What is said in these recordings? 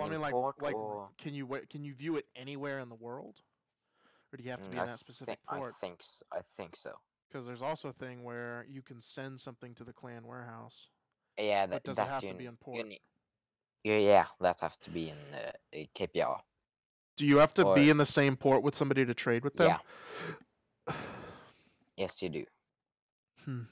main mean, port, like, or can you view it anywhere in the world, or do you have to be in that specific port? I think so. Because there's also a thing where you can send something to the clan warehouse. Yeah, But does it have to be in port? Yeah, that have to be in KPR. Do you have to be in the same port with somebody to trade with them? Yeah. Yes, you do. Hmm.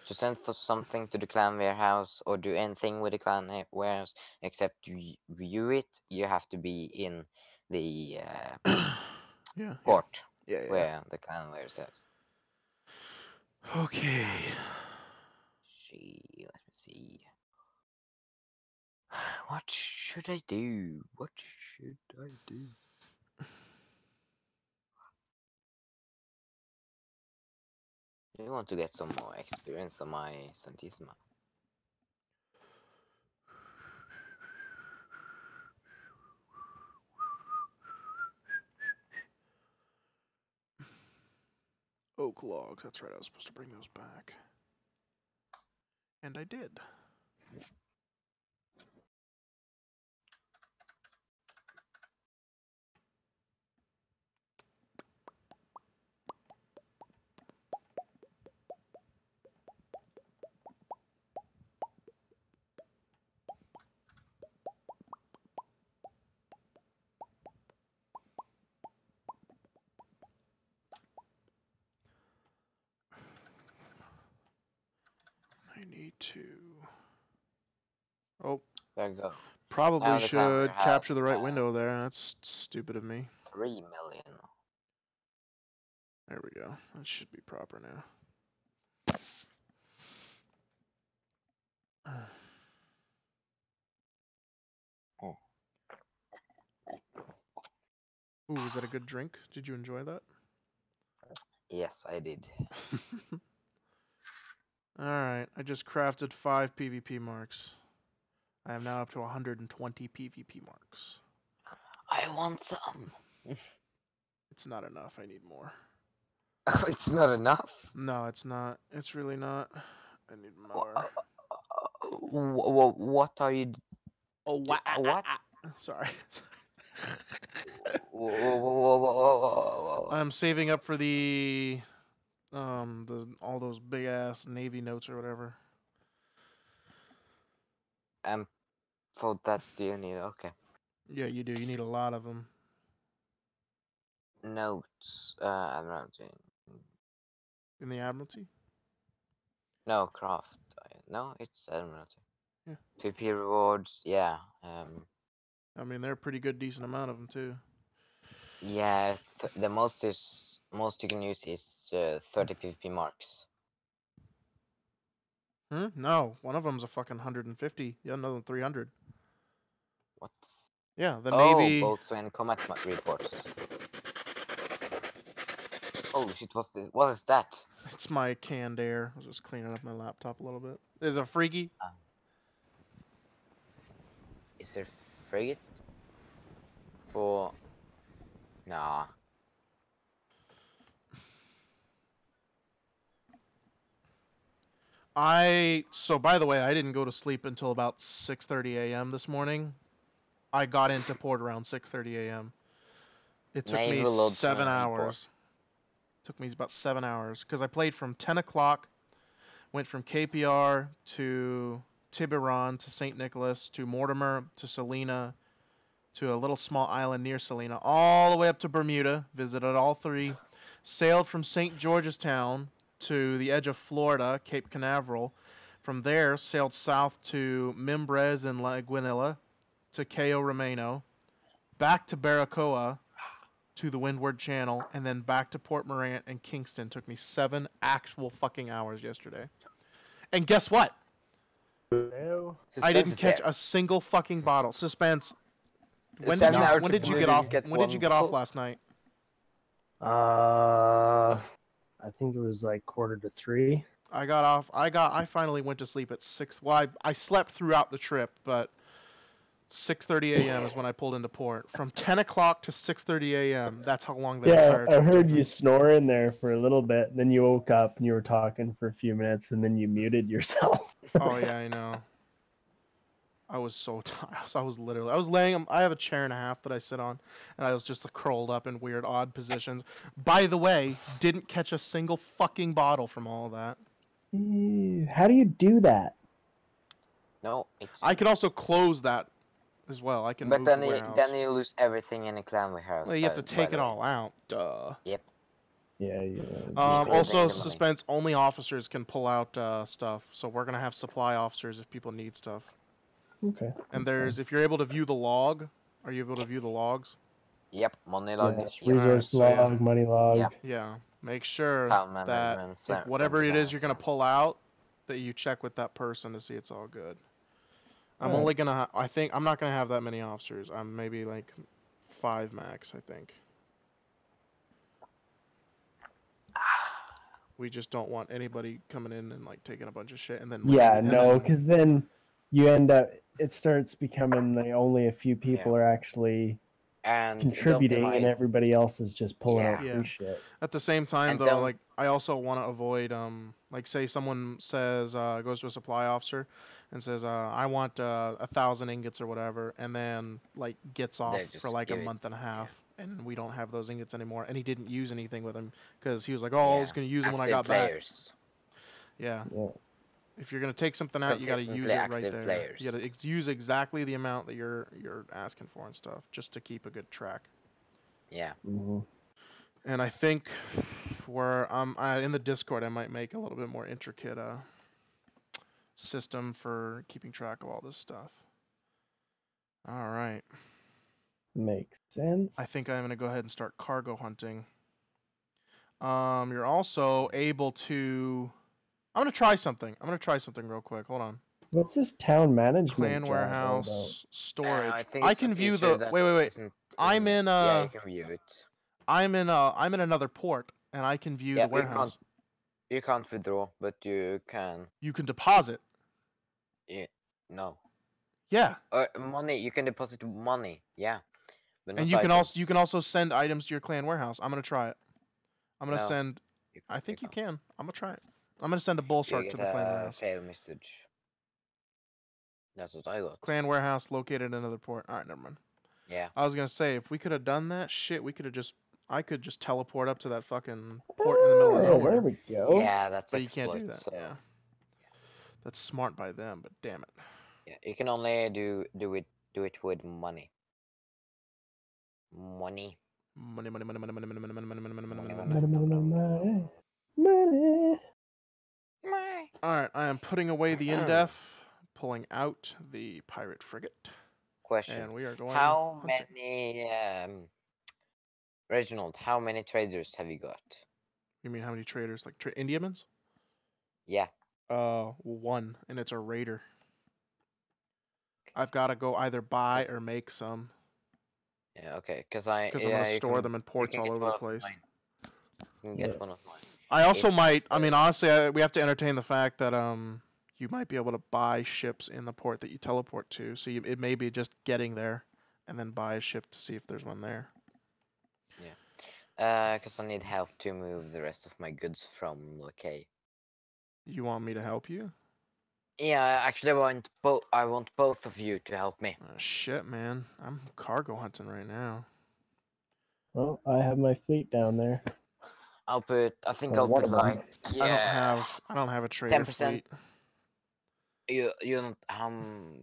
To send for something to the clan warehouse or do anything with the clan warehouse except view it, you have to be in the port where the clan warehouse is. Okay. Let me see. What should I do? What should I do? I want to get some more experience on my Santisima. Oak logs, that's right, I was supposed to bring those back. And I did. I need to... Oh. There you go. Probably should capture the right window there. That's stupid of me. 3 million. There we go. That should be proper now. Ooh, was that a good drink? Did you enjoy that? Yes, I did. Alright, I just crafted 5 PvP marks. I am now up to 120 PvP marks. I want some. It's not enough, I need more. It's not enough? No, it's not. It's really not. I need more. What are you... Oh, what? Sorry. I'm saving up for the all those big ass Navy notes or whatever. For that do you need? Okay. Yeah, you do. You need a lot of them. Notes. Admiralty. In the Admiralty? No, craft. No, it's Admiralty. Yeah. PP rewards. Yeah. I mean, they're a pretty good, decent amount of them too. Yeah. The most you can use is 30 PvP marks. No, one of them's a fucking 150. The other one 300. What? Yeah, the Navy. Boats and combat reports. Oh shit! What is that? It's my canned air. I was just cleaning up my laptop a little bit. There's a freaky. Is there frigate? For... Nah. So by the way, I didn't go to sleep until about 6:30 a.m. this morning. I got into port around 6:30 a.m. It took me 7 hours. It took me about 7 hours because I played from 10 o'clock, went from KPR to Tiburon to St. Nicholas to Mortimer to Salina to a little small island near Salina, all the way up to Bermuda, visited all 3, sailed from St. George's Town to the edge of Florida, Cape Canaveral. From there, sailed south to Mimbres and La Guinilla, to Cayo Romano, back to Baracoa, to the Windward Channel, and then back to Port Morant and Kingston. Took me 7 actual fucking hours yesterday. And guess what? I didn't catch a single fucking bottle. Suspense. When did you get off? When did you get off last night? I think it was like 2:45. I got off. I finally went to sleep at 6. Well, I slept throughout the trip, but 6:30 a.m. is when I pulled into port. From 10 o'clock to 6:30 a.m. That's how long the entire trip took. I heard you snoring there for a little bit, then you woke up and you were talking for a few minutes, and then you muted yourself. Oh yeah, I know. I was so tired. I was laying. I have a chair and a half that I sit on, and I was just like, curled up in weird, odd positions. By the way, didn't catch a single fucking bottle from all of that. How do you do that? No, it's. I could also close that as well. I can But move then the warehouse. then you lose everything in a clan warehouse. Well, you have to take it all out. Duh. Yep. Yeah. Also, suspense. Only officers can pull out stuff. So we're gonna have supply officers if people need stuff. Okay. And there's, if you're able to view the log, are you able to view the logs? Yep, money log. Yes, Yes. resource log, money log. Yeah. Yeah. Make sure that if whatever it is you're gonna pull out, that you check with that person to see it's all good. I'm only gonna. I think I'm not gonna have that many officers. I'm maybe like 5 max. I think. We just don't want anybody coming in and like taking a bunch of shit and then. Yeah, no, because then you end up. It starts becoming like only a few people are actually contributing, and everybody else is just pulling out free shit. At the same time, and though, like I also want to avoid, like say someone says, goes to a supply officer, and says, I want 1,000 ingots or whatever, and then like gets off for like a month and a half, and we don't have those ingots anymore, and he didn't use anything with them because he was like, oh, I was gonna use them when I got back. Yeah. If you're gonna take something out, you gotta use it right there. You gotta use exactly the amount that you're asking for and stuff, just to keep a good track. Yeah. And I think where in the Discord, I might make a little bit more intricate system for keeping track of all this stuff. All right. Makes sense. I think I'm gonna go ahead and start cargo hunting. You're also able to. I'm gonna try something. Real quick. Hold on. What's this town management? Clan warehouse storage. I can view the. Wait. I'm in. Yeah, you can view it. I'm in another port, and I can view the warehouse. You can't withdraw, but you can. You can deposit. Yeah. No. Yeah. Money. You can deposit money. Yeah. But and you can also send items to your clan warehouse. I'm gonna try it. I'm gonna send. I think you can. I'm gonna try it. I'm gonna send a bull shark to the clan warehouse. Fail message. That's what I got. Clan warehouse located in another port. All right, never mind. Yeah. I was gonna say if we could have done that shit, we could have just. I could just teleport up to that fucking port in the middle of nowhere. There we go. Yeah, that's. But you can't do that. So. Yeah. That's smart by them, but damn it. Yeah, you can only do it with money. Money. Alright, I am putting away the indef, pulling out the pirate frigate. Question. And we are going How many Reginald, how many traders have you got? You mean how many traders? Like Indiamans? Yeah. 1, and it's a raider. I've got to go either buy or make some. Yeah, okay, because I'm gonna store them in ports all over the place. You can get one of mine. I also might. I mean, honestly, we have to entertain the fact that you might be able to buy ships in the port that you teleport to. So it may be just getting there, and then buy a ship to see if there's one there. Yeah. Because I need help to move the rest of my goods from the K. You want me to help you? Yeah, actually, I want both of you to help me. Shit, man, I'm cargo hunting right now. Well, I have my fleet down there. I'll put like. Yeah. I don't have a trader 10%. Fleet. You don't.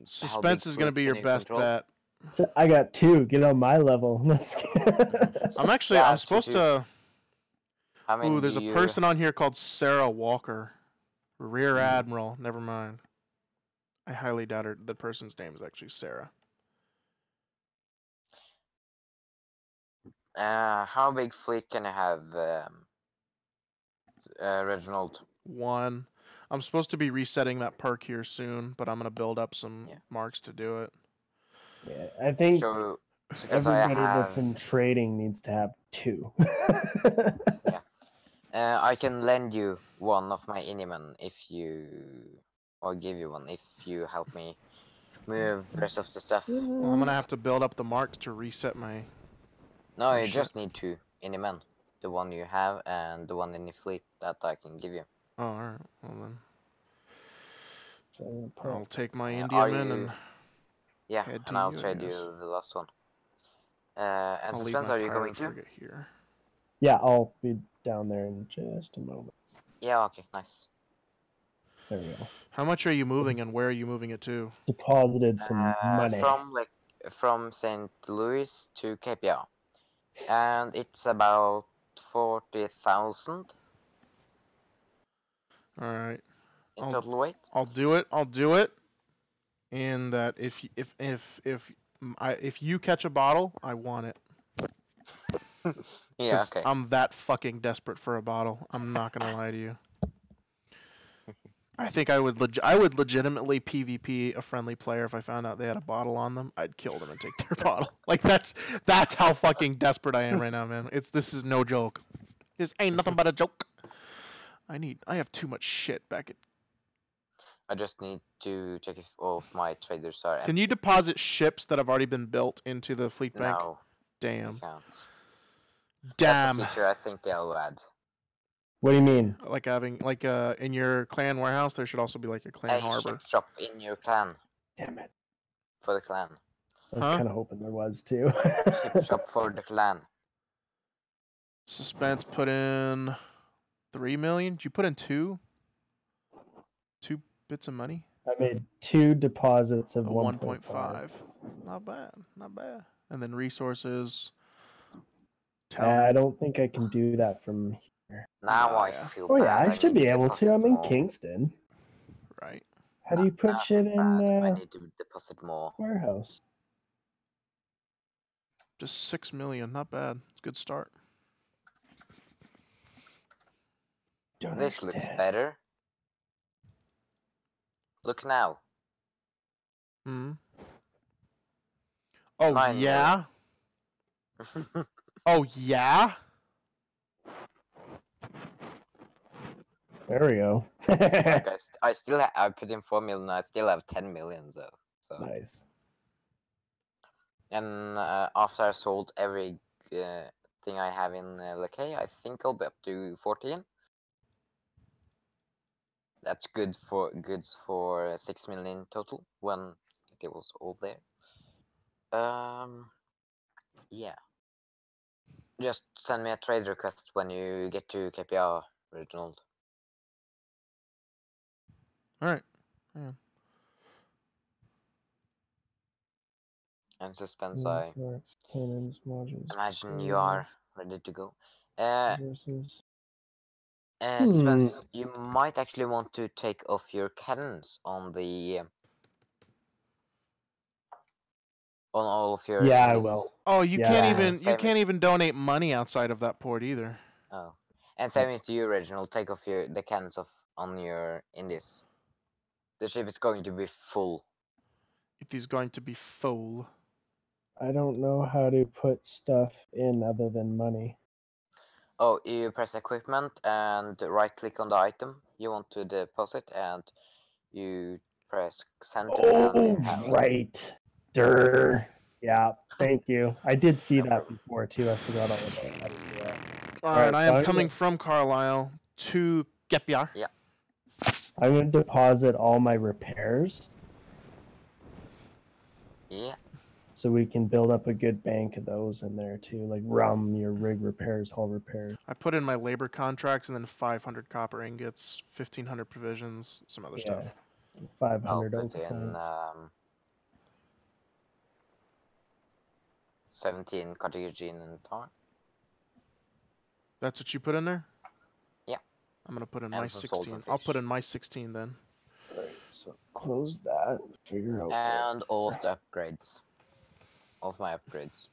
Suspense is gonna be your best bet. So I got 2. Get on my level. I'm supposed to. Ooh, there's a person on here called Sarah Walker. Rear Admiral, never mind. I highly doubt the person's name is actually Sarah. How big fleet can I have, Reginald? 1. I'm supposed to be resetting that perk here soon, but I'm gonna build up some marks to do it. Yeah, I think everybody that's in trading needs to have 2. Yeah. I can lend you one of my Iniman or give you one if you help me move the rest of the stuff. Well, I'm gonna have to build up the marks to reset my. No, you just need 2 Iniman. The one you have and the one in the fleet that I can give you. Oh, alright. Well then. I'll take my Indiaman and. Yeah, and I'll trade you the last one. And Suspense, are you coming too? Here. Yeah, I'll be down there in just a moment. Yeah, okay, nice. There we go. How much are you moving and where are you moving it to? Deposited some money. From St. Louis to KPR. And it's about 40,000. Alright. In total weight? I'll do it. And that if you catch a bottle, I want it. Yeah, okay. I'm that fucking desperate for a bottle. I'm not gonna lie to you. I think I would legitimately PvP a friendly player if I found out they had a bottle on them. I'd kill them and take their bottle. Like that's how fucking desperate I am right now, man. This is no joke. This ain't nothing but a joke. I have too much shit back at. I just need to check if all of my traders are empty. Can you deposit ships that have already been built into the fleet bank? No. Damn. You can't. Damn. That's a feature I think they'll add. What do you mean? Like having in your clan warehouse, there should also be like a clan harbor. Ship shop in your clan. Damn it. For the clan. I was kind of hoping there was too. Ship shop for the clan. Suspense put in 3 million. Did you put in 2 bits of money? I made 2 deposits of 1.5. Not bad. And then resources. I don't think I can do that from here. Now I feel bad. Oh yeah, I should be able to. I'm in Kingston. Right. How do you put shit in I need to deposit more. Warehouse? Just 6 million. Not bad. It's a good start. This looks better. Look now. Oh, 9 yeah? Oh, yeah? There we go. Like I still I put in 4 million. I still have 10 million though. So nice. And after I sold every thing I have in Lakay, I think I'll be up to 14. That's goods for 6 million total when it was all there. Yeah. Just send me a trade request when you get to KPR, Reginald. Alright. Yeah. And Suspense, I imagine you are ready to go. Suspense, you might actually want to take off your cannons on the on all of your I will. Oh, you can't even donate money outside of that port either. Oh, and same with you, Reginald. Take off the cannons on your indies. The ship is going to be full. It is going to be full. I don't know how to put stuff in other than money. Oh, you press equipment and right click on the item you want to deposit, and you press send to clan warehouse. Right. Durr. Yeah, thank you. I did see that before too. I forgot all about how to do that. Alright, I am coming from Carlisle to KPR. Yeah. I'm going to deposit all my repairs. Yeah. So we can build up a good bank of those in there too, like your rig repairs, hull repairs. I put in my labor contracts and then 500 copper ingots, 1,500 provisions, some other stuff. 500 I'll put in 17 cartagena and tar. That's what you put in there? Yeah. I'm gonna put in my 16. I'll put in my 16 then. Alright, so close that. Figure out. And all of the upgrades. All of my upgrades.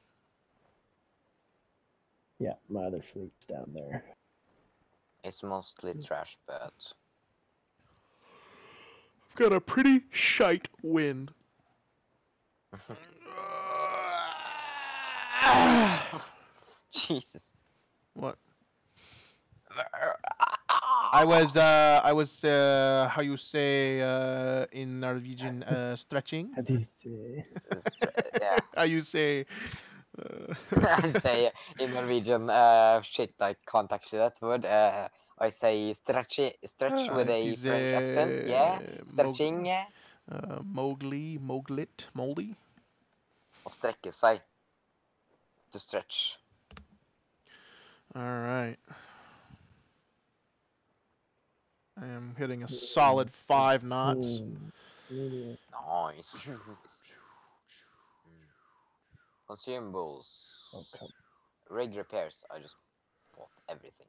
Yeah, my other fleet's down there. It's mostly trash, but I've got a pretty shite wind. Jesus. What? I was how you say in Norwegian stretching. How do you say? Yeah. How you say? I say in Norwegian shit. I can't actually that word. I say stretch with a French accent. Yeah, stretching. Yeah. Moldy. Å strekke seg. To stretch. Alright. I am hitting a solid 5 knots. Nice. Consumables. Okay. Rig repairs. I just bought everything.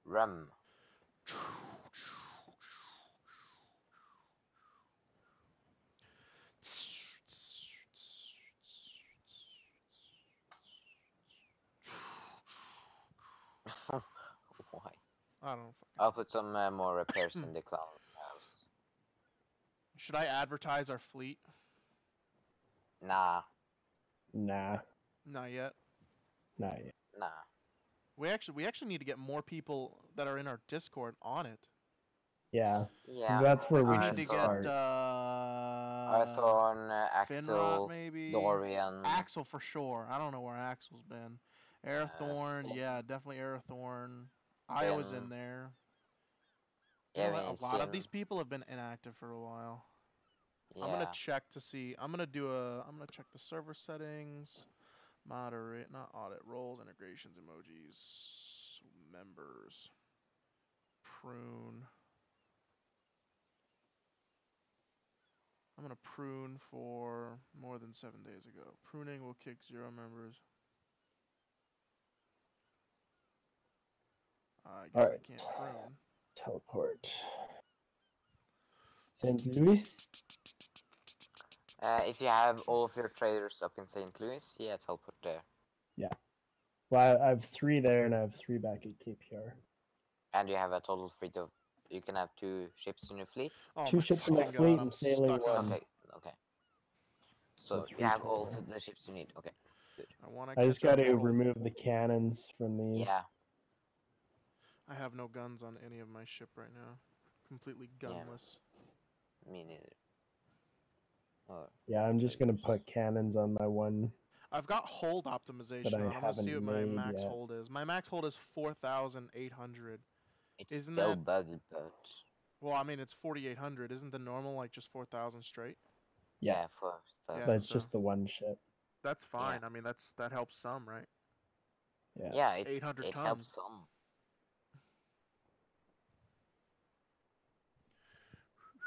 Rum. Why? I don't know. I'll put some more repairs in the clown house. Should I advertise our fleet? Nah. Nah. Not yet. Not yet. Nah. We actually need to get more people that are in our Discord on it. Yeah. Yeah. That's where we need to start. get Arthorn, Axel, Finrod maybe. Dorian. Axel for sure. I don't know where Axel's been. Arathorn, yeah, definitely Arathorn. I was in there. You know what? A lot of these people have been inactive for a while. Yeah. I'm gonna check to see. I'm gonna check the server settings. Moderate, not audit, roles, integrations, emojis, members, prune. I'm gonna prune for more than 7 days ago. Pruning will kick 0 members. I guess I can't prune. Teleport. St. Louis? If you have all of your traders up in St. Louis, yeah, teleport there. Yeah. Well, I have 3 there and I have 3 back at KPR. And you have a total fleet of... You can have 2 ships in your fleet? Oh, 2 ships in my fleet and sailing 1. Okay. So you have all the ships you need. Okay, good. I just got to remove the cannons from these. Yeah. I have no guns on any of my ship right now. Completely gunless. Yeah. Me neither. Oh. Yeah, I'm just going to put cannons on my one. I've got hold optimization on. I'm going to see what my max hold is. My max hold is 4,800. It's still bugged, but... Well, I mean, it's 4,800. Isn't the normal, like, just 4,000 straight? Yeah, 4,000. But it's just the one ship. That's fine. Yeah. I mean, that helps some, right? Yeah. Yeah, 800 it tons. helps some.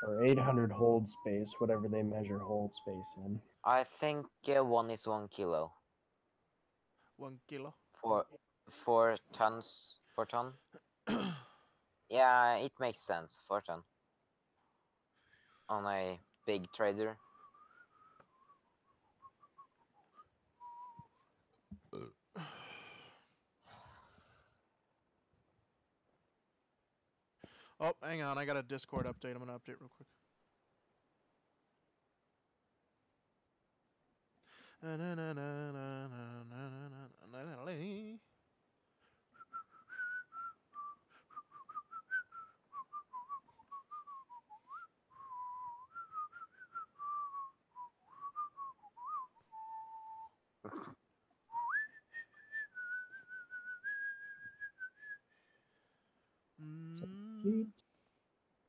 Or 800 hold space, whatever they measure hold space in. I think 1 is 1 kilo. 1 kilo? 4 tons per ton? Yeah, it makes sense. 4 ton. On a big trader. Oh, hang on. I got a Discord update. I'm going to update real quick.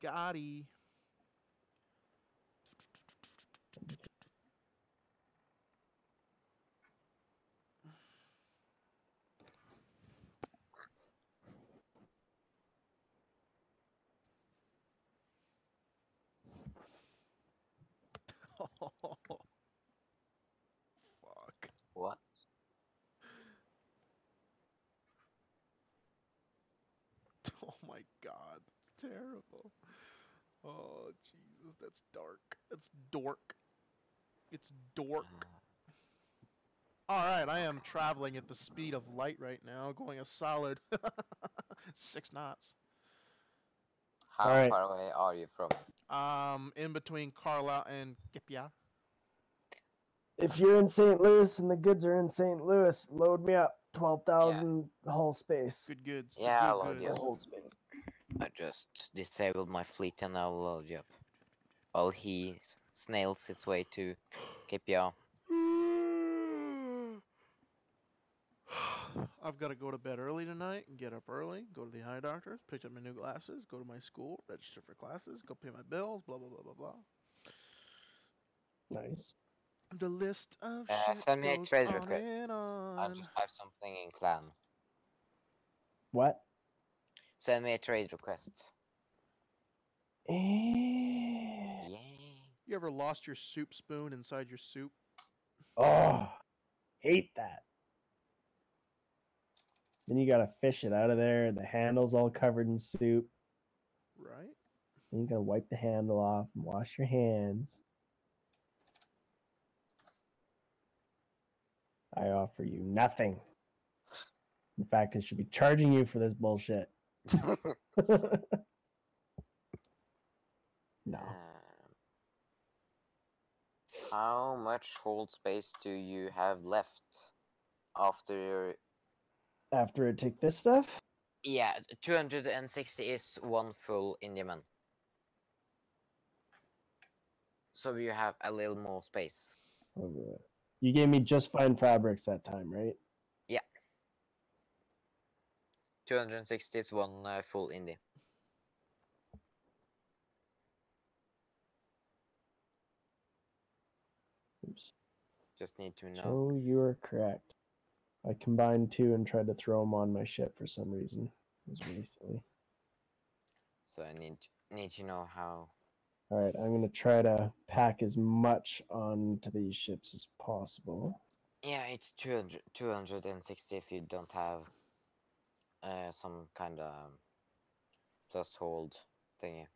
Gotti. Fuck. What? Oh my god, it's terrible. Oh Jesus, that's dark. That's dork. It's dork. Alright, I am traveling at the speed of light right now, going a solid 6 knots. How far away are you from? In between Carlisle and Kipia. If you're in St. Louis and the goods are in St. Louis, load me up. 12,000 hull space. Good goods. Yeah, I'll load you up. Hold space. I just disabled my fleet and I'll load you up. While he snails his way to KPR. I've got to go to bed early tonight and get up early, go to the eye doctor, pick up my new glasses, go to my school, register for classes, go pay my bills, blah, blah, blah, blah, blah. Nice. The list of shit send me a goes trade on request. and I'll on. just type something in clan. What? Send me a trade request. Yeah. You ever lost your soup spoon inside your soup? Oh, hate that. Then you gotta fish it out of there, and the handle's all covered in soup. Right? Then you gotta wipe the handle off and wash your hands. I offer you nothing. In fact, I should be charging you for this bullshit. No. How much hold space do you have left after I take this stuff? Yeah, 260 is one full Indiaman. So you have a little more space. You gave me just fine fabrics that time, right? Yeah. 260 is one full Indie. Oops. Just need to know. So you are correct. I combined two and tried to throw them on my ship for some reason. It was really silly. So I need to know how. Alright, I'm going to try to pack as much onto these ships as possible. Yeah, it's 260 if you don't have some kind of plus hold thingy.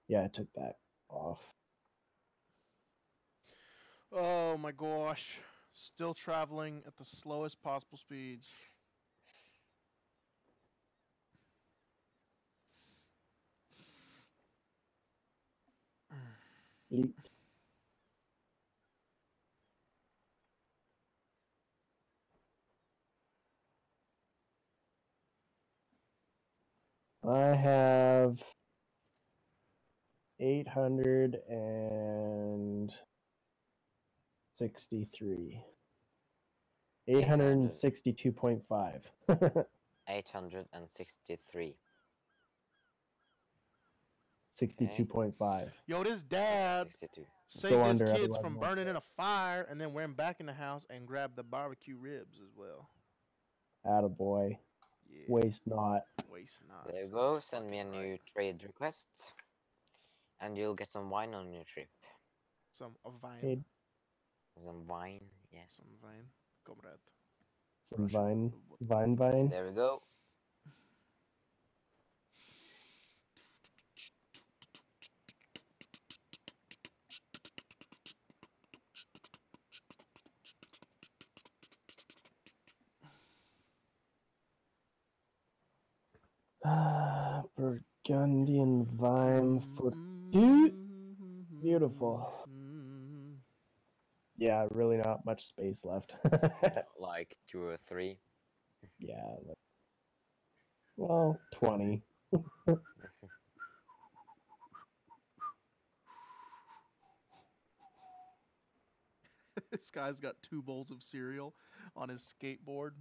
Yeah, I took that off. Oh my gosh. Still traveling at the slowest possible speeds. Fleet. I have 863. 862.5. 863. 62.5. Yo, this dad 62. saved his kids from burning in a fire and then went back in the house and grabbed the barbecue ribs as well. Attaboy. Yeah. Waste not. Waste not. There you go, send me a new trade request. And you'll get some wine on your trip. Some wine. Hey. Some wine, yes. Some wine, comrade. Some vine. Vine. There we go. Burgundian vine foot. Beautiful. Yeah, really not much space left. Like 2 or 3. Yeah. Well, 20. This guy's got 2 bowls of cereal on his skateboard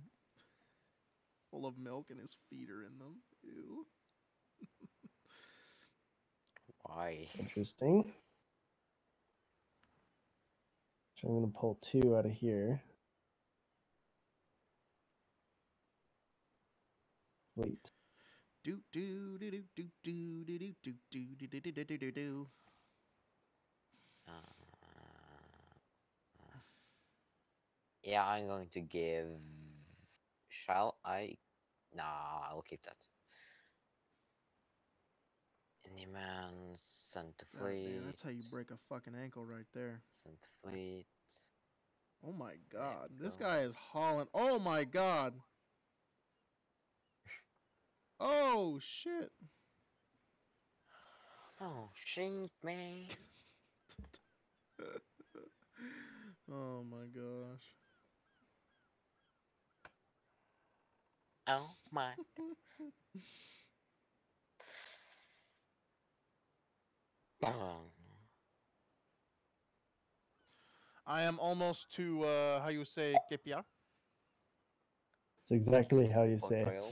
full of milk and his feet are in them. Ew. Why? Interesting. So I'm going to pull 2 out of here. Fleet. Do do do do do do do do do do do do do do do. Yeah, I'm going to give. Shall I? Nah, I'll keep that. Indiaman, Santa Fleet. Damn, that's how you break a fucking ankle right there. Santa Fleet. Oh my god, this guy is hauling. Oh my god. Oh shit. Oh shit, man. Oh my gosh. Oh my. I am almost to how you say Kepia. exactly how you say it.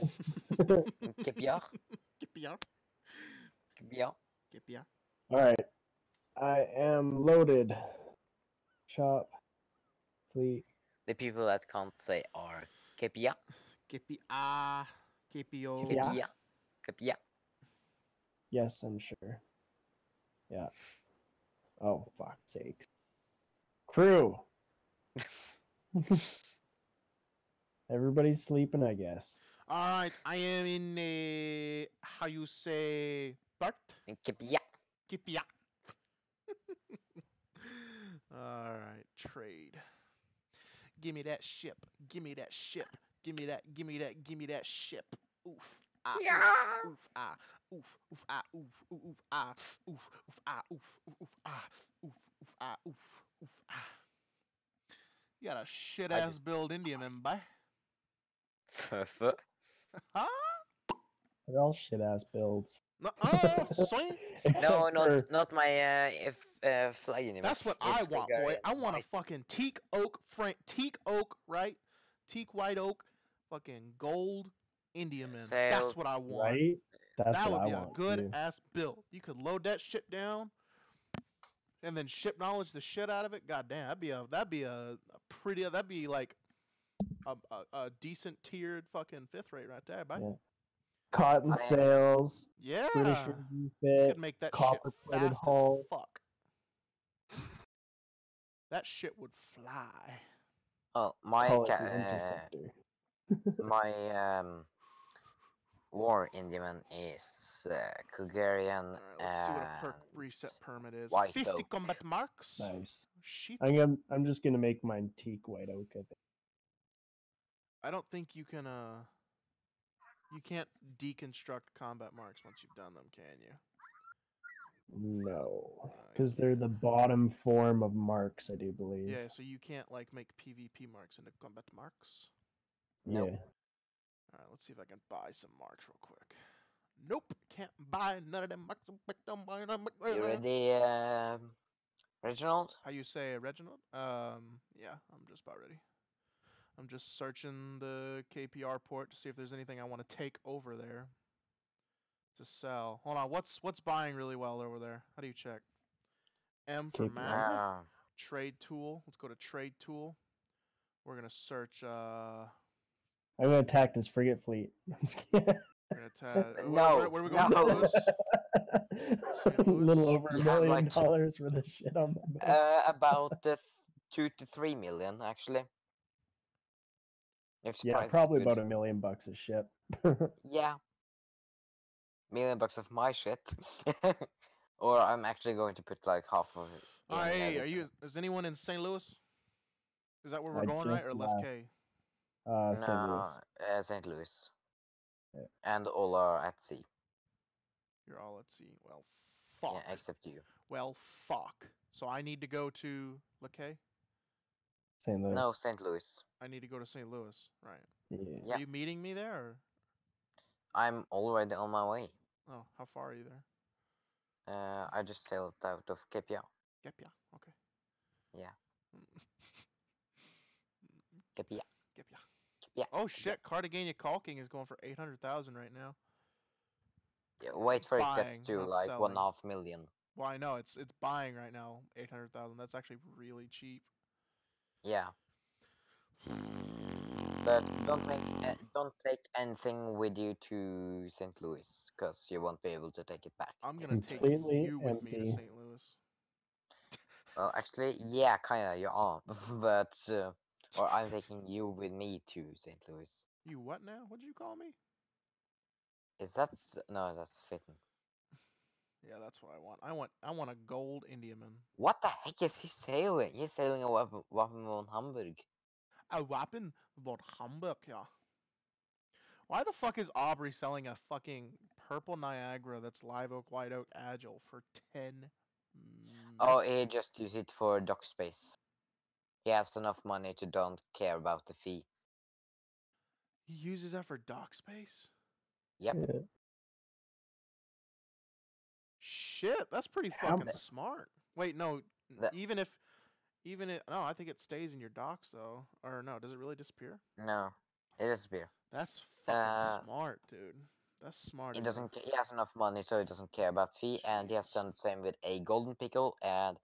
Kipia. Kipia. Kipia. Kipia. Alright. I am loaded. Chop. Fleet. The people that can't say are Kipia. Kipia. Kipio. Kipia. Kipia. Yes, I'm sure. Yeah. Oh, fuck's sakes. Crew! Everybody's sleeping, I guess. Alright, I am in a... How you say... Bart? Kipia. Kipia. Alright, trade. Give me that ship. Give me that ship. Give me that, give me that, give me that ship. Oof. Ah, Yeah. oof, ah, oof, oof, ah, oof, oof, oof, ah, oof, oof, ah, oof, oof, oof, ah, oof, oof, ah, oof, oof, ah. You got a shit ass build Indiaman, bye. Huh? They're all shit ass builds. Swing. No, not my flag anymore. That's what I want, boy. I want a fucking teak oak, right? Teak white oak, fucking gold Indiaman. That's what I want. Right? That's that what would be I a want good too. ass build. You could load that shit down, and then ship knowledge the shit out of it. God damn, that'd be a pretty. That'd be like a decent tiered fucking fifth rate right there, bye. Yeah. Cotton sails. Yeah. British You could make that shit copper-plated fast hull. as fuck. That shit would fly. Oh, my interceptor. my war Indiaman is Kugarian. Let's see what a perk reset permit is. White 50 oak. combat marks. Nice. Shit. I'm just gonna make mine teak white oak, I think. I don't think you can you can't deconstruct combat marks once you've done them, can you? No, because they're the bottom form of marks, I do believe. Yeah, so you can't like make PvP marks into combat marks. Nope. Yeah. All right, let's see if I can buy some marks real quick. Nope, can't buy none of them marks. You ready, Reginald? How you say Reginald? Yeah, I'm just about ready. I'm just searching the KPR port to see if there's anything I want to take over there to sell. Hold on, what's buying really well over there? How do you check? M for map. Trade tool. Let's go to trade tool. We're gonna search. I'm gonna attack this frigate fleet. We're gonna attack. No. Where are we going? St. Louis? A little over $1 million for this shit on my base. About 2 to 3 million actually. If yeah, probably about $1 million a ship. Yeah. $1 million of my shit. Or I'm actually going to put like half of it. Hey, is anyone in St. Louis? Is that where we're going, right? Or Les K? St. Louis. St. Louis. Yeah. And all are at sea. You're all at sea. Well, fuck. Yeah, except you. Well, fuck. So I need to go to Le K? St. Louis. No, St. Louis. I need to go to St. Louis, right? Yeah. Are you meeting me there? Or? I'm already on my way. Oh, how far are you there? I just sailed out of Kepia. Kepia, okay. Yeah. Kepia. Kepia. Kepia. Oh shit, Cartagena caulking is going for 800,000 right now. Yeah, wait for it gets to like 1.5 million. Well, I know it's buying right now 800,000. That's actually really cheap. Yeah. But don't take anything with you to St. Louis, because you won't be able to take it back. I'm gonna take you with me to St. Louis. Well, actually, yeah, kinda, you are, but or I'm taking you with me to St. Louis. You what now? What did you call me? Is that no? That's fitting. Yeah, that's what I want. I want a gold Indiaman. What the heck is he sailing? He's sailing a weapon on Hamburg. A weapon about Hamburg, yeah. Why the fuck is Aubrey selling a fucking purple Niagara that's live oak, white oak, agile for 10? Oh, he just used it for dock space. He has enough money to don't care about the fee. He uses that for dock space? Yep. Yeah. Shit, that's pretty fucking smart. Wait, no, even if, no, I think it stays in your docks though. Or no, does it really disappear? No. It is beer. That's fucking smart, dude. That's smart. He doesn't. He has enough money, so he doesn't care about fee, and he has done the same with a golden pickle and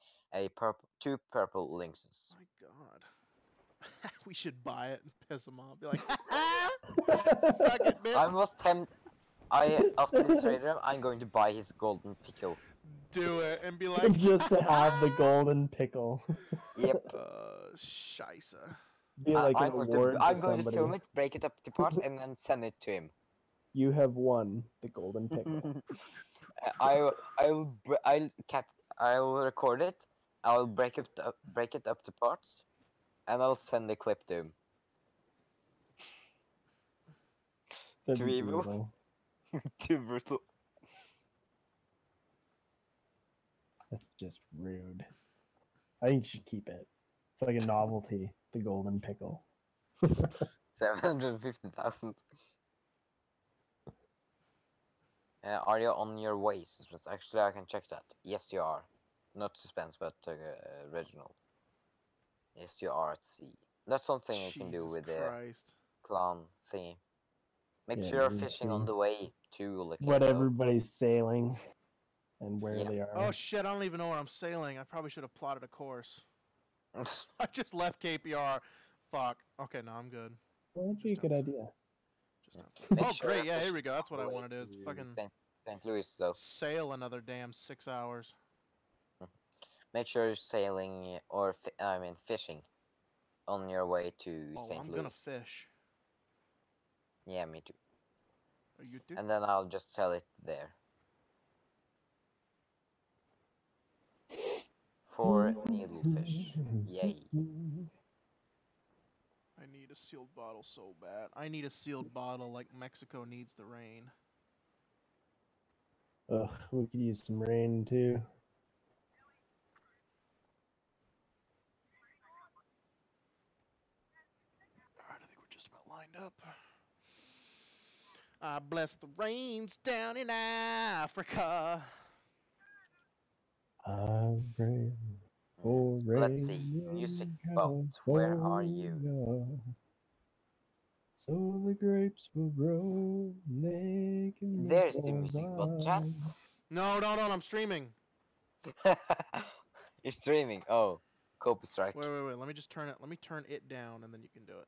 two purple lynxes. My God. We should buy it and piss him off. Be like, suck it, bitch. I was tempted. After this trailer, I'm going to buy his golden pickle. Do it and be like, just to have the golden pickle. Yep. Scheisse. Be like I'm going to film it, break it up to parts, and then send it to him. You have won the golden pickle. I'll record it. I'll break it up to parts, and I'll send the clip to him. Too evil. Too brutal. That's just rude. I think you should keep it. It's like a novelty, the golden pickle. 750,000. Are you on your way, Suspense? Actually, I can check that. Yes, you are. Not Suspense, but Reginald. Yes, you are at sea. That's something you can do with the clan thingy. Make sure you're fishing on the way to Volcano. What everybody's sailing and where they are. Oh shit, I don't even know where I'm sailing. I probably should have plotted a course. I just left KPR. Fuck. Okay, no, I'm good. Well, that'd be a good idea. Oh, great. Yeah, here we go. That's what I wanted to do. Fucking St. Louis, though. Sail another damn 6 hours. Make sure you're sailing, or fishing, on your way to St. Louis. I'm gonna fish. Yeah, me too. Oh, you too? And then I'll just sell it there. For needlefish. Yay. I need a sealed bottle so bad. I need a sealed bottle like Mexico needs the rain. Ugh, we could use some rain too. Alright, I think we're just about lined up. I bless the rains down in Africa. Let's see. Music boat, where are you? So the grapes will grow, making There's the music boat, chat. No, I'm streaming. You're streaming. Oh, copy strike. Wait. Let me just turn it. Let me turn it down, and then you can do it.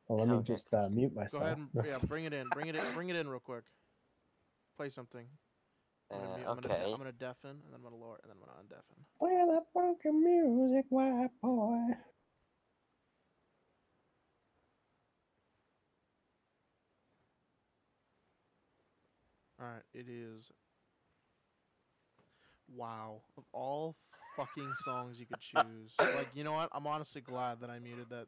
Well, let me just mute myself. Go ahead and bring it in. Bring it in real quick. Play something. I'm gonna deafen, and then I'm gonna lower, and then I'm gonna undeafen. Play that broken music, white boy. Alright, it is. Wow. Of all fucking songs you could choose. Like, you know what? I'm honestly glad that I muted that.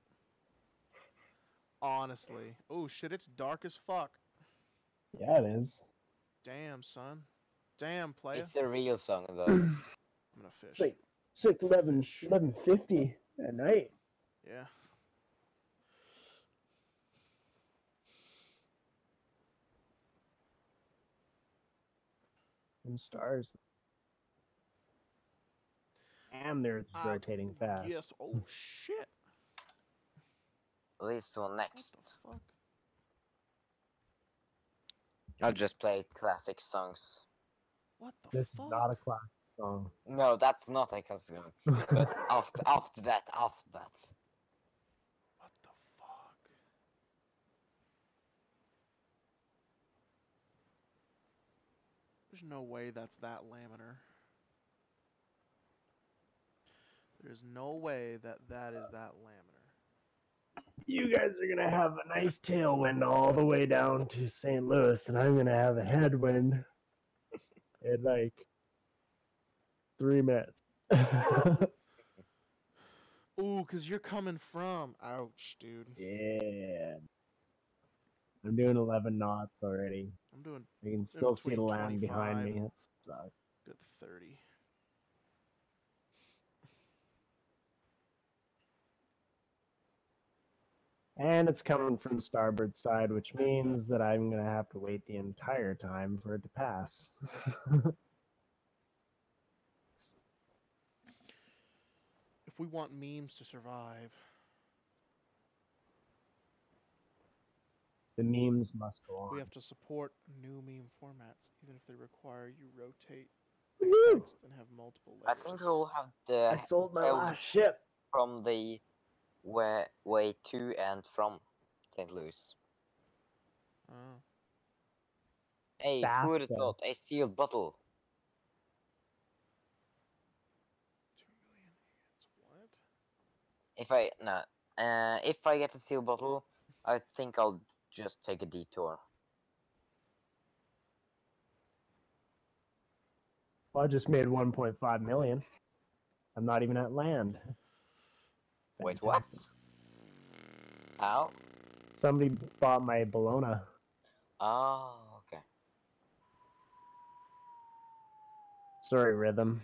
Honestly. Oh shit, it's dark as fuck. Yeah, it is. Damn, son. Damn, player. It's the real song, though. I'm gonna fish. It's like 11:50 at night. Yeah. Them stars. And they're rotating fast. Yes. Oh shit. At least one next. What the fuck? I'll just play classic songs. What the fuck? This is not a classic song. No, that's not a classic song. But after that. What the fuck? There's no way that's that laminar. There's no way that is that laminar. You guys are gonna have a nice tailwind all the way down to St. Louis, and I'm gonna have a headwind in like 3 minutes. Ooh, cause you're coming from. Ouch, dude. Yeah. I'm doing 11 knots already. I'm doing. You can still see the land behind me. It sucks. Good 30. And it's coming from the starboard side, which means that I'm going to have to wait the entire time for it to pass. If we want memes to survive. The memes must go on. We have to support new meme formats, even if they require you rotate Woo! text and have multiple I layers. think we'll have the I sold my tail last ship. from the way to and from St. Louis. Oh. Hey, who would have thought? A sealed bottle. 2 million hands. What? If I get a sealed bottle, I think I'll just take a detour. Well, I just made 1.5 million. I'm not even at land. Wait, what? How? Somebody bought my Bologna. Oh, okay. Sorry, Rhythm.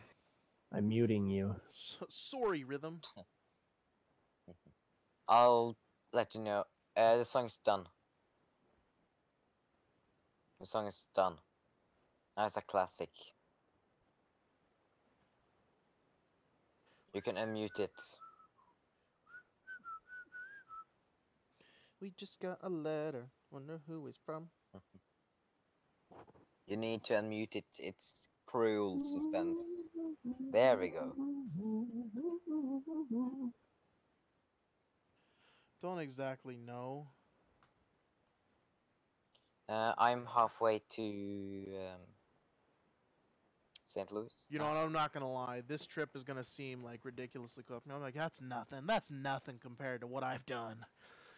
I'm muting you. Sorry, Rhythm. I'll let you know. The song's done. The song is done. That's a classic. You can unmute it. We just got a letter. Wonder who it's from. You need to unmute it. It's cruel suspense. There we go. Don't exactly know. I'm halfway to St. Louis. You know what? I'm not gonna lie. This trip is gonna seem like ridiculously close. I'm like, that's nothing. That's nothing compared to what I've done.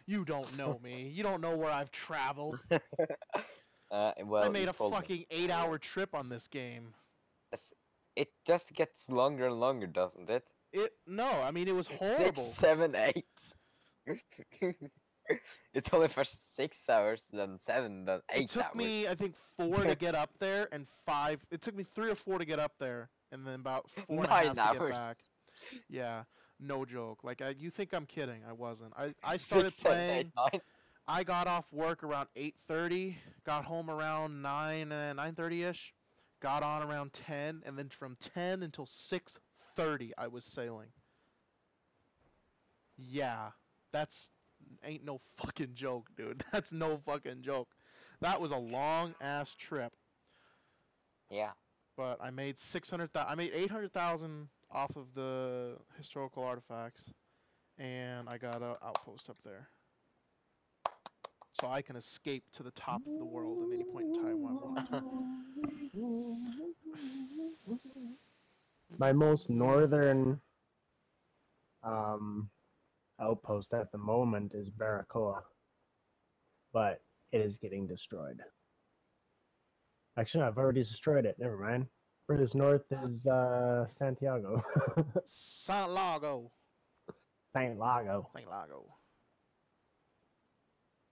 You don't know me. You don't know where I've traveled. Well, I made a fucking 8-hour trip on this game. It just gets longer and longer, doesn't it? No, I mean it was horrible. 6, 7, 8. It's only for 6 hours, then 7, then 8 hours. It took me, I think, 4 to get up there, and 5. It took me 3 or 4 to get up there, and then about 4 and a half to get back. Yeah, no joke. Like, you think I'm kidding? I wasn't. I started 6, 7, playing. 8, 9. I got off work around 8:30. Got home around 9:30ish. Got on around 10, and then from 10 until 6:30, I was sailing. Yeah, that's ain't no fucking joke, dude. That's no fucking joke. That was a long ass trip. Yeah. But I made 600,000. I made 800,000 off of the historical artifacts, and I got an outpost up there, so I can escape to the top of the world at any point in time I want. My most northern outpost at the moment is Baracoa, but it is getting destroyed. Actually, I've already destroyed it. Never mind. Furthest north is Santiago. Saint Lago. Saint Lago. Saint Lago.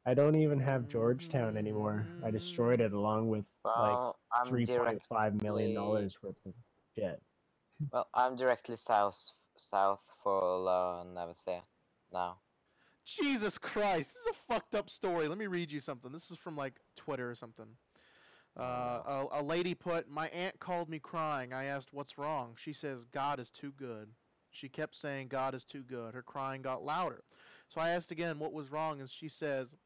I don't even have Georgetown anymore. I destroyed it along with like $3.5 million worth of shit. Well, I'm directly south for Naval now. Jesus Christ, this is a fucked up story. Let me read you something. This is from like Twitter or something. A lady put, my aunt called me crying. I asked, what's wrong? She says, God is too good. She kept saying, God is too good. Her crying got louder. So I asked again, what was wrong? And she says,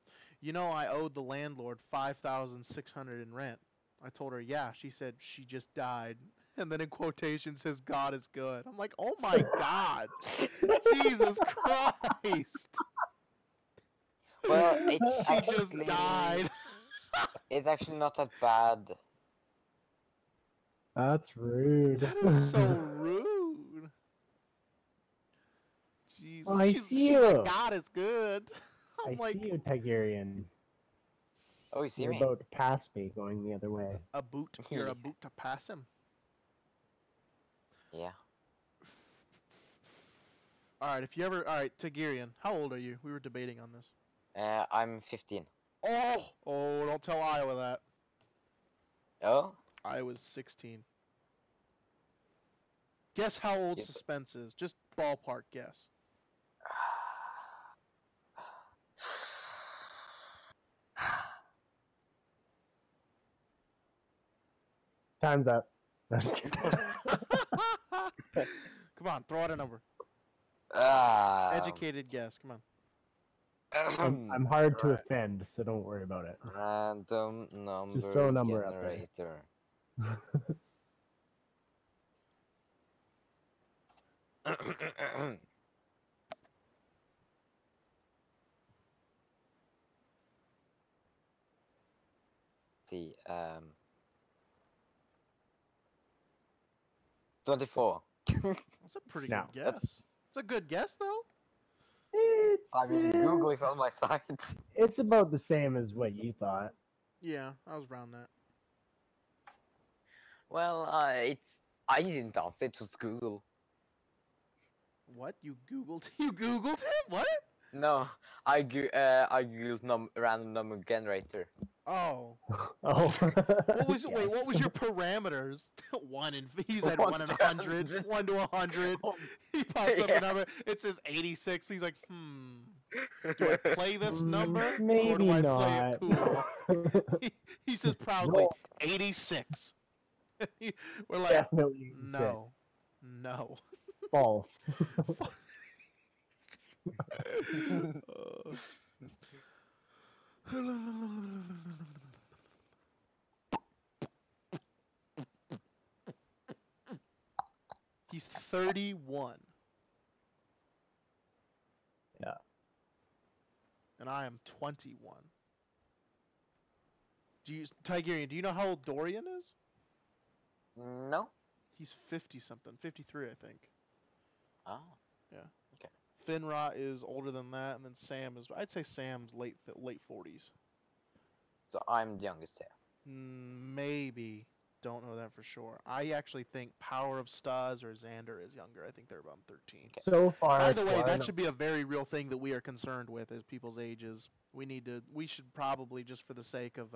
you know, I owed the landlord $5,600 in rent. I told her, yeah. She said, she just died. And then in quotation says, God is good. I'm like, oh my God. Jesus Christ. Well, she just died. It's actually not that bad. That's rude. That is so rude. Jesus. Oh, I see you. Like, God is good. I see you, Tigerian. Oh, you see You're me? about to pass me going the other way. A boot. You're a boot to pass him. Yeah. Alright, alright, Tigerian, how old are you? We were debating on this. I'm 15. Oh, don't tell Iowa that. Oh? I was 16. Guess how old Suspense is. Just ballpark guess. Time's up. Come on, throw out a number. Educated guess, come on. I'm hard to offend, so don't worry about it. Random number Just throw a number generator. See, 24. That's a pretty good guess. It's a good guess, though. I mean, Google is on my side. It's about the same as what you thought. Yeah, I was around that. Well, I didn't answer. It was Google. What? You Googled? You Googled him? What? No, I googled random number generator. Oh. Oh. What was Wait, what was your parameters? He said 1 in 100, 1 to 100. He popped up a number. It says 86. He's like, do I play this number? Maybe or do I not. play it cool? he says proudly, 86. We're like, Definitely 86. No. False. He's 31. Yeah. And I am 21. Tigerian, do you know how old Dorian is? No. He's 50-something. 53, I think. Oh. Yeah. Okay. Finra is older than that, and then Sam is... I'd say Sam's late 40s. So I'm the youngest here. Maybe. Don't know that for sure. I actually think Power of Stars or Xander is younger. I think they're about 13. Okay. So far, by the way, that should be a very real thing that we are concerned with is people's ages. We should probably, just for the sake of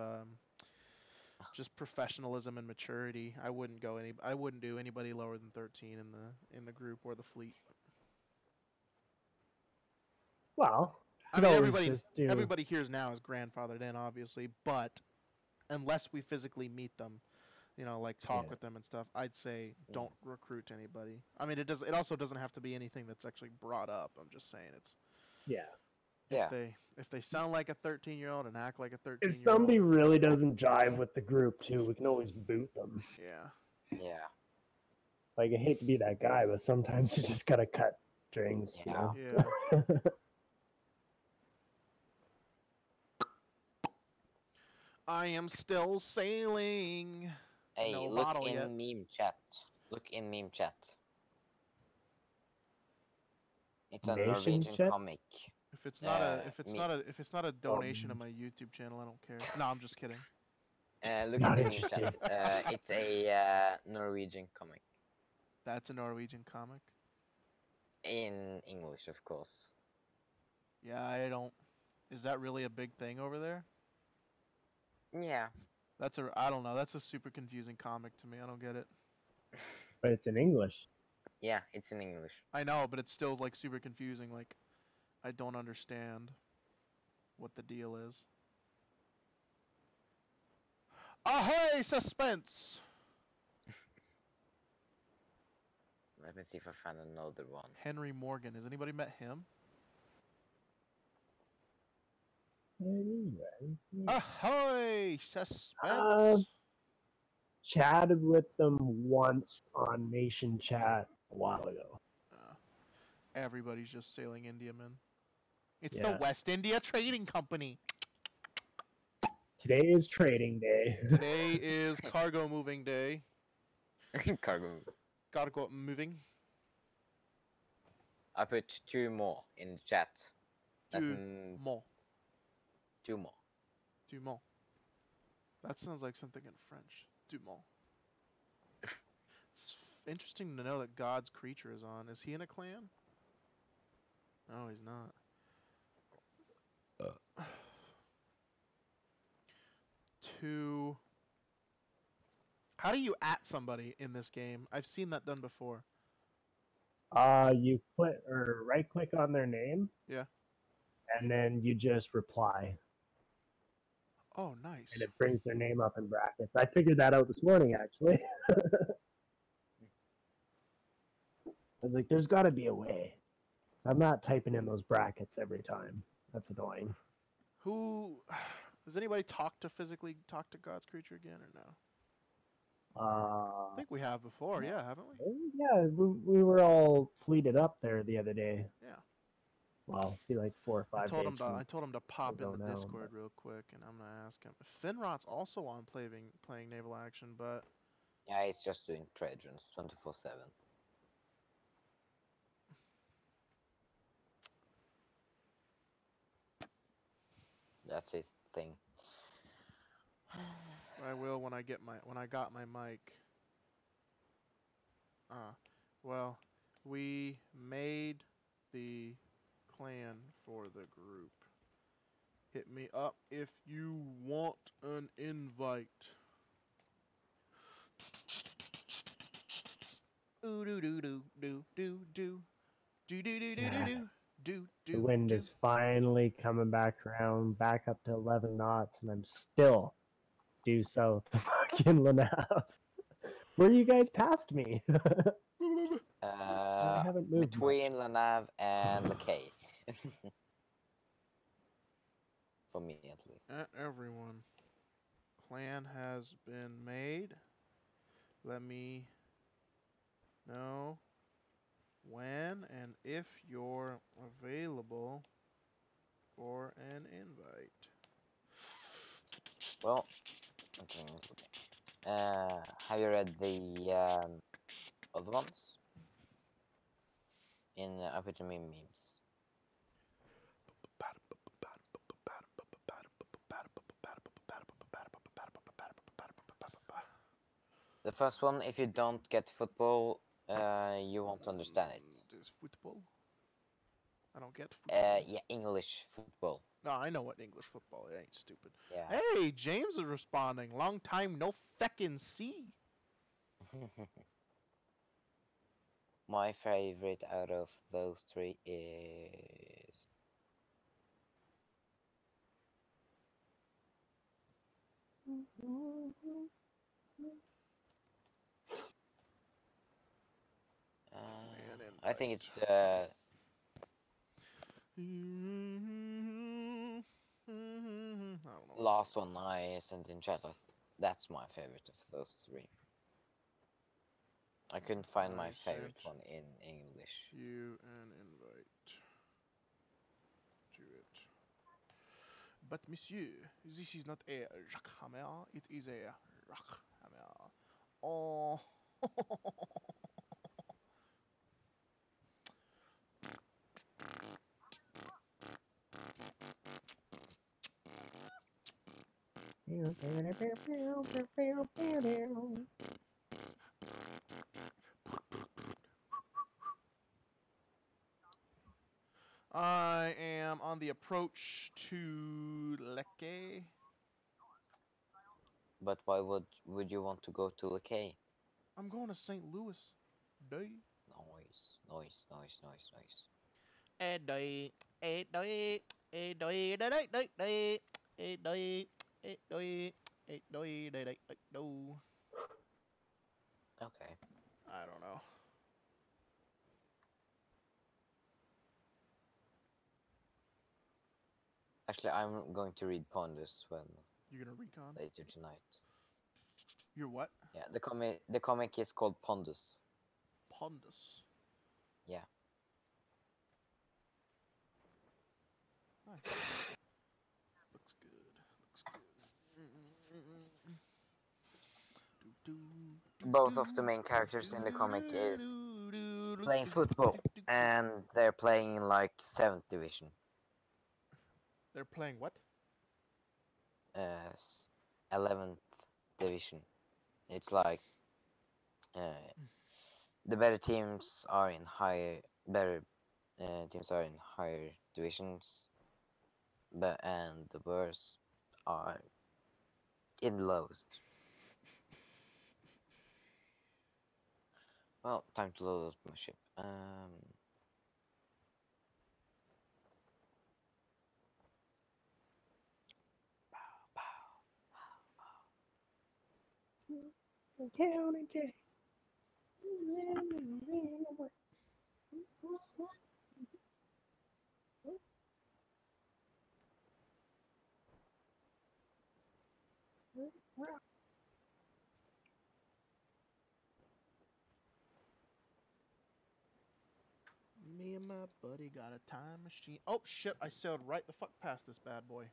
just professionalism and maturity, I wouldn't do anybody lower than 13 in the group or the fleet. Well, I mean, everybody here now is grandfathered in, obviously, but unless we physically meet them, like talk with them and stuff, I'd say don't recruit anybody. I mean, it also doesn't have to be anything that's actually brought up. I'm just saying it's. Yeah. If they sound like a 13-year-old and act like a 13-year-old. If somebody really doesn't jive with the group too, we can always boot them. Yeah. Yeah. Like, I hate to be that guy, but sometimes you just gotta cut strings. Yeah. You know? Yeah. I am still sailing. Hey, no look in yet. meme chat. Look in meme chat. It's a Norwegian comic. If it's not a donation to my YouTube channel, I don't care. No, I'm just kidding. Look in the meme chat. It's a Norwegian comic. That's a Norwegian comic? In English, of course. Yeah, I don't... Is that really a big thing over there? Yeah. I don't know, that's a super confusing comic to me, I don't get it. But it's in English. Yeah, it's in English. I know, but it's still, like, super confusing, like, I don't understand what the deal is. Ahoy, suspense! Let me see if I find another one. Henry Morgan, has anybody met him? Anyway. Ahoy, suspense! Chatted with them once on Nation Chat a while ago. Everybody's just sailing Indiaman. It's the West India Trading Company. Today is trading day. Today is cargo moving day. Cargo moving. I put 2 more in the chat. 2 more. 2 more. 2 more. That sounds like something in French. 2 more. It's interesting to know that God's creature is on. Is he in a clan? No, he's not. How do you at somebody in this game? I've seen that done before. You right click on their name. Yeah. And then you just reply. Oh, nice. And it brings their name up in brackets. I figured that out this morning, actually. I was like, there's got to be a way. I'm not typing in those brackets every time. That's annoying. Who does anybody physically talk to God's creature again or no? I think we have before, yeah, haven't we? Yeah, we were all fleeted up there the other day. Yeah. Well, be like 4 or 5 days. I told him to pop in the now, Discord real quick, and I'm gonna ask him. Finrot's also on playing Naval Action, but yeah, he's just doing trade runs 24/7. That's his thing. I will when I got my mic. Well, we made the clan for the group. Hit me up if you want an invite. Ooh doo doo doo doo doo doo doo doo doo doo doo doo. The wind is finally coming back around, back up to 11 knots, and I'm still due south of fucking Lanav. Where you guys passed me? I haven't moved between Lanav and Lakay. For me, at least. Everyone. Clan has been made. Let me know when and if you're available for an invite. Well, okay. Have you read the other ones? In Epitome memes. The first one, if you don't get football, you won't understand it. There's football? I don't get football. Yeah, English football. No, I know what English football is. It ain't stupid. Yeah. Hey, James is responding. Long time no feckin' see. My favorite out of those three is... I think it's the... last one I sent in chat. That's my favorite of those three. I couldn't find my favorite one in English. You an invite to it. But monsieur, this is not a Jackhammer, it is a Rockhammer. Oh. I am on the approach to Leke. But why would you want to go to Lakay? I'm going to St. Louis. Day. Noise. Okay. I don't know. Actually, I'm going to read Pondus when... You're gonna recon? Later tonight. You're what? Yeah, the comic is called Pondus. Pondus. Yeah. Nice. Looks good. Both of the main characters in the comic is playing football, and they're playing in like 7th division. They're playing what? 11th division. It's like the better teams are in higher divisions, and the worst are in lowest. Well, time to load up my ship. my buddy got a time machine. Oh shit, I sailed right the fuck past this bad boy.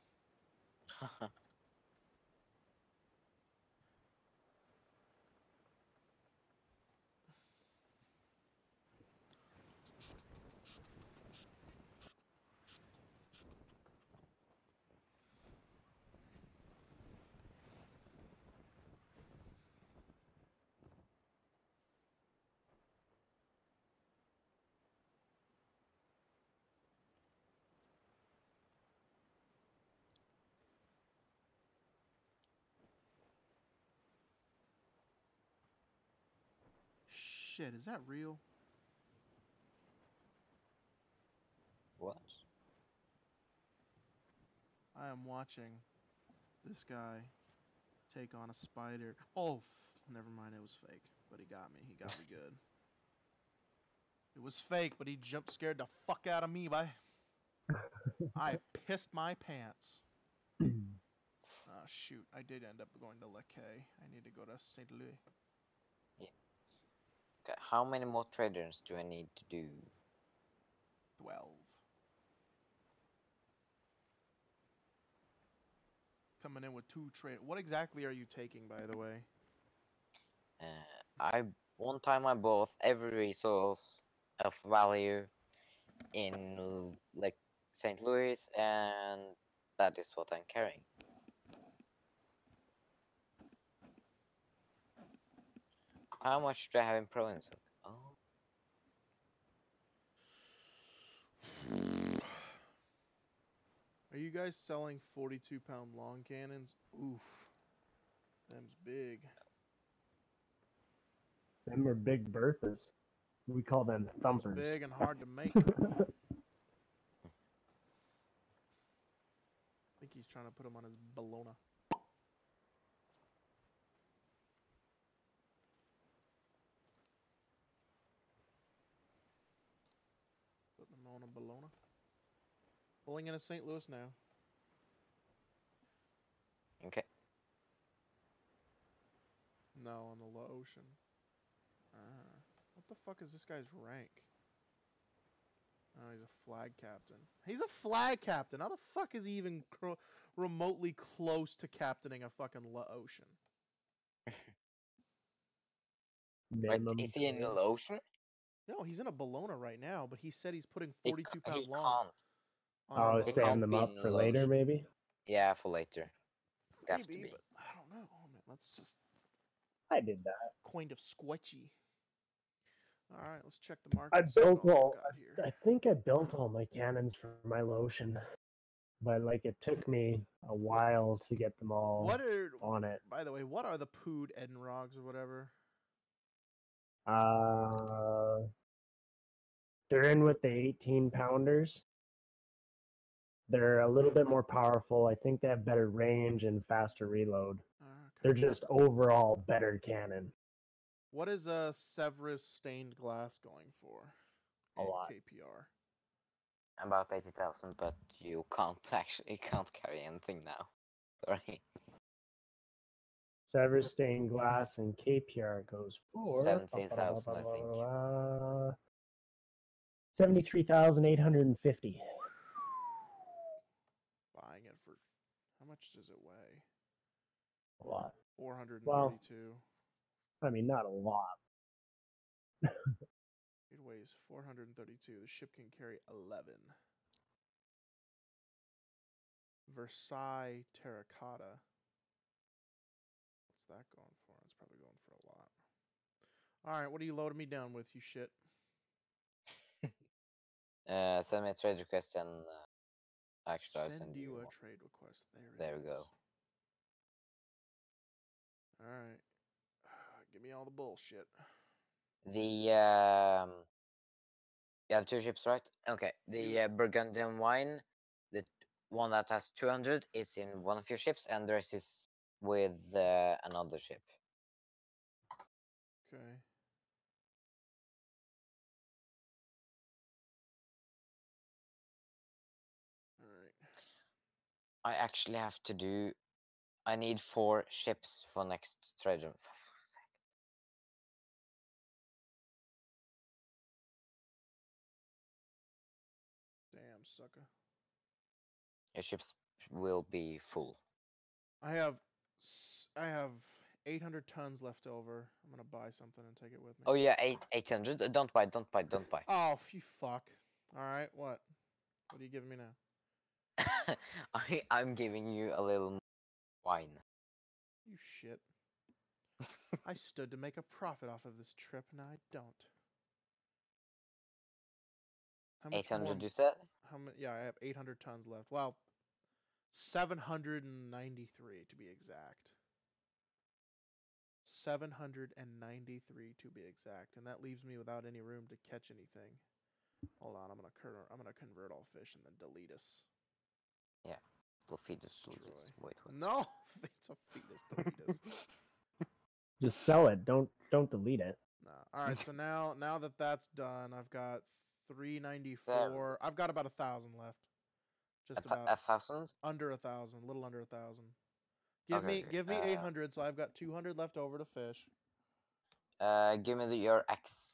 Shit, is that real? What? I am watching this guy take on a spider. Oh, never mind, it was fake. But he got me. He got me good. It was fake, but he jump scared the fuck out of me, bye. I pissed my pants. Oh, shoot. I did end up going to Le Quay. I need to go to St. Louis. Yeah. Okay, how many more traders do I need to do? 12. Coming in with 2 trade. What exactly are you taking, by the way? One time I bought every resource of value in like St. Louis, and that is what I'm carrying. How much do I have in province? Oh. Are you guys selling 42-pound long cannons? Oof. Them's big. Them are big Berthas. We call them thumpers. Them's big and hard to make. I think he's trying to put him on his Bologna. Putting him on a Bologna. Pulling into St. Louis now. Okay. No, on the ocean. What the fuck is this guy's rank? Oh, he's a flag captain. He's a flag captain. How the fuck is he even remotely close to captaining a fucking ocean? Wait, is he in the ocean? No, he's in a Bologna right now, but he said he's putting He 42-pound can't. longs on I a was He Bologna. saving can't them be up in for the later, ocean. maybe? Yeah, for later. It have to Maybe, be. but I don't know. Oh, man, that's just I did that. kind of squetchy. All right, let's check the market. I built all. Here. I think I built all my cannons for my Lotion, but like it took me a while to get them all on it. By the way, what are the Pood Edenrogs or whatever? They're in with the 18-pounders. They're a little bit more powerful. I think they have better range and faster reload. Okay. They're just overall better cannon. What is a Severus stained glass going for? A lot. KPR. About 80,000, but you can't carry anything now. Sorry. Severus stained glass and KPR goes for 70,000, I think. 73,850. Buying it for how much does it weigh? A lot. 432. Well, I mean, not a lot. It weighs 432. The ship can carry 11. Versailles terracotta. What's that going for? It's probably going for a lot. Alright, what are you loading me down with, you shit? Send me a trade request and actually I'll send you a trade request. There we go. Alright. Give me all the bullshit. You have 2 ships, right? Okay. The Burgundian wine, the one that has 200 is in one of your ships, and the rest is with another ship. Okay. Alright. I actually have to do. I need 4 ships for next trade room. sucker. Your ships will be full. I have 800 tons left over. I'm gonna buy something and take it with me. Oh yeah, 800. Don't buy. Oh, you fuck. All right, what? What are you giving me now? I'm giving you a little wine. You shit. I stood to make a profit off of this trip, now I don't. How much 800, more? you said? How many? Yeah, I have 800 tons left. Well, 793 to be exact. 793 to be exact, and that leaves me without any room to catch anything. Hold on, I'm gonna convert all fish and then delete us. Yeah, we'll feed us. Wait. No, it's a fetus. Delete us. Just sell it. Don't delete it. Nah. All right. So now that that's done, I've got 394. I've got about 1,000 left. Just about 1,000? under 1,000. A little under 1,000. Give Okay, me 800. So I've got 200 left over to fish. Give me your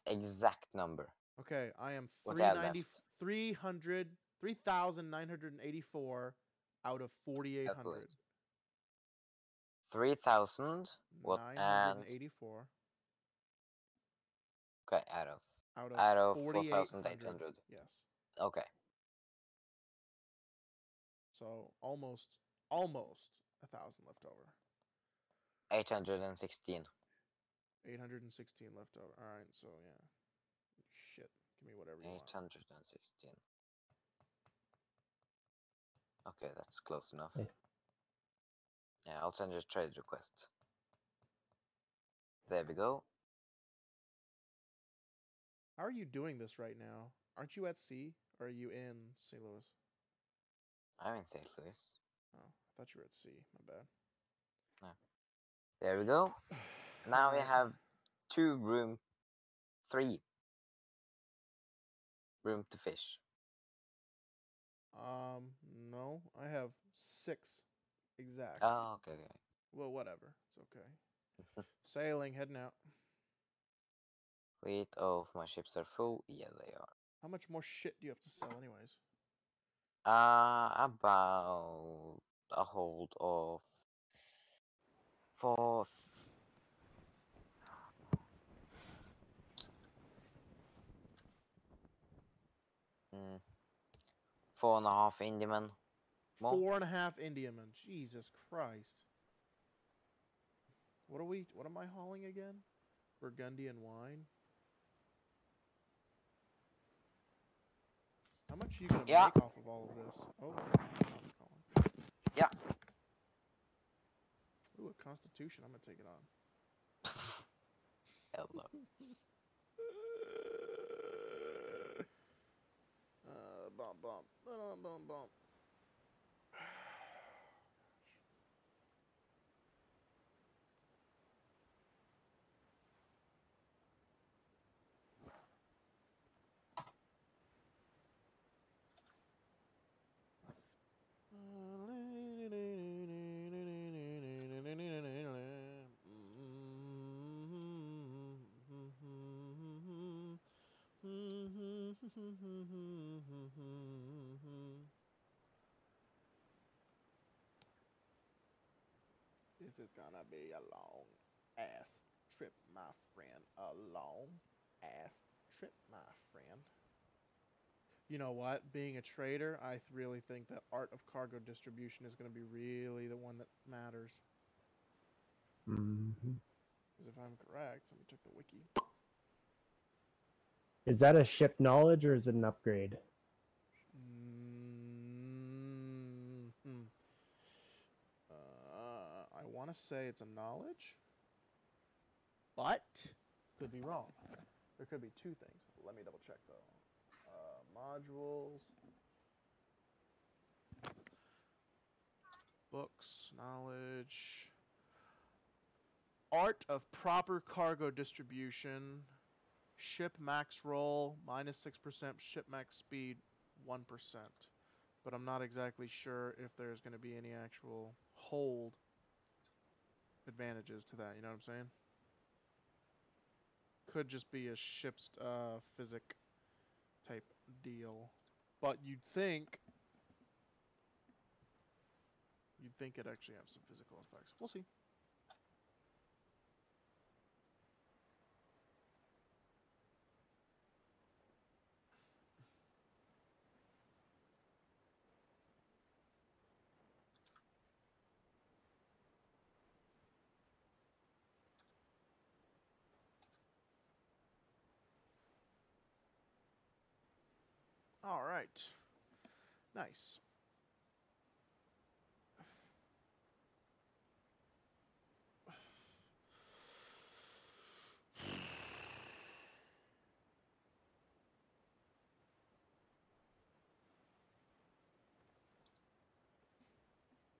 exact number. Okay, I am What you have left? 3,984 out of 4,800. 3,000. What? And 984 okay, out of 4,800. 4,800. Yes. Okay. So almost 1,000 left over. 816. 816 left over. All right. So yeah. Shit. Give me whatever you want. 816. Okay, that's close enough. Hey. Yeah, I'll send you a trade request. There we go. How are you doing this right now? Aren't you at sea or are you in St. Louis? I'm in St. Louis. Oh, I thought you were at sea. My bad. No. There we go. Now we have 3 room to fish. No, I have 6 exact. Oh, okay. Well, whatever. It's okay. Sailing, heading out. Fleet of my ships are full. Yeah, they are. How much more shit do you have to sell, anyways? About a hold of 4. 4.5 Indiamen. More? 4.5 Indiamen. Jesus Christ. What am I hauling again? Burgundian wine? How much are you gonna make off of all of this? Oh, I'm calling. Yeah. Ooh, a Constitution. I'm gonna take it on. Hello. Bump, bump. This is gonna be a long ass trip, my friend. A long ass trip, my friend. You know what? Being a trader, I really think that art of cargo distribution is going to be really the one that matters. Because if I'm correct, let me check the wiki. Is that a ship knowledge or is it an upgrade? I want to say it's a knowledge, but could be wrong. There could be 2 things. Let me double check though. Modules, books, knowledge, art of proper cargo distribution, ship max roll -6%, ship max speed 1%. But I'm not exactly sure if there's going to be any actual hold advantages to that, you know what I'm saying? Could just be a ship's physic type deal. But you'd think it actually have some physical effects. We'll see. All right. Nice.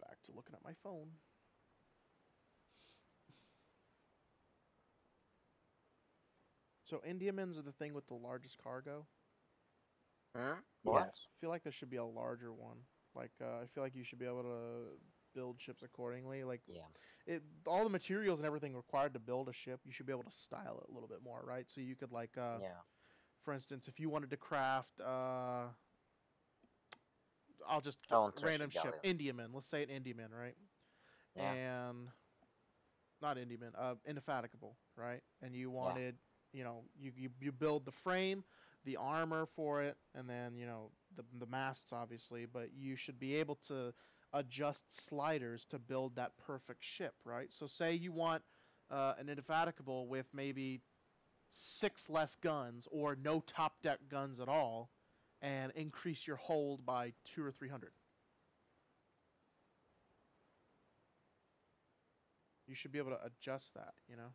Back to looking at my phone. So Indiamans are the thing with the largest cargo? What? Yes. I feel like there should be a larger one. Like, I feel like you should be able to build ships accordingly. Like, yeah. All the materials and everything required to build a ship, you should be able to style it a little bit more, right? So you could, like, Yeah. for instance, if you wanted to craft, I'll just Treasure random ship, Galleon. Indiaman. Let's say an Indiaman, right? Yeah. And not Indiaman, Indefatigable, right? And you wanted, you know, you build the frame, the armor for it, and then, you know, the masts obviously, but you should be able to adjust sliders to build that perfect ship, right? So say you want an Indefatigable with maybe 6 less guns or no top deck guns at all, and increase your hold by 200 or 300. You should be able to adjust that, you know?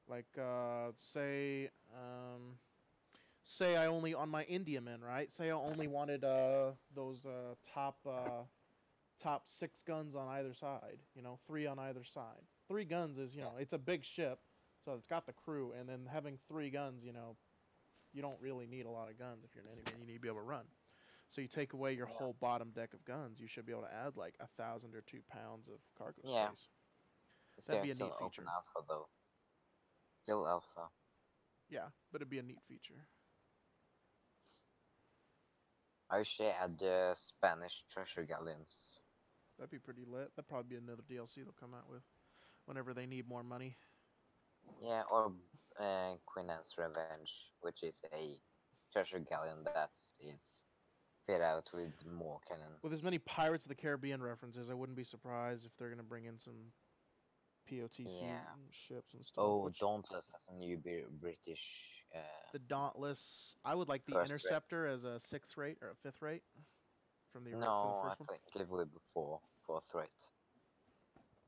Like, say I only, on my Indiaman, right? Say I only wanted, those, top 6 guns on either side, you know, 3 on either side. 3 guns is, you know, it's a big ship, so it's got the crew, and then having 3 guns, you know, you don't really need a lot of guns if you're an Indiaman, you need to be able to run. So you take away your whole bottom deck of guns, you should be able to add like 1,000 or 2 pounds of cargo space. That'd be a neat feature. Open alpha though. Still alpha. Yeah, but it'd be a neat feature. I wish they had the Spanish treasure galleons. That'd be pretty lit. That'd probably be another DLC they'll come out with whenever they need more money. Yeah, or Queen Anne's Revenge, which is a treasure galleon that is fit out with more cannons. With as many Pirates of the Caribbean references, I wouldn't be surprised if they're gonna bring in some POTC ships and stuff. Oh, Dauntless has a new British. The Dauntless. I would like the Interceptor rate as a 6th rate or a 5th rate from the no, for the first I think it would be 4th rate.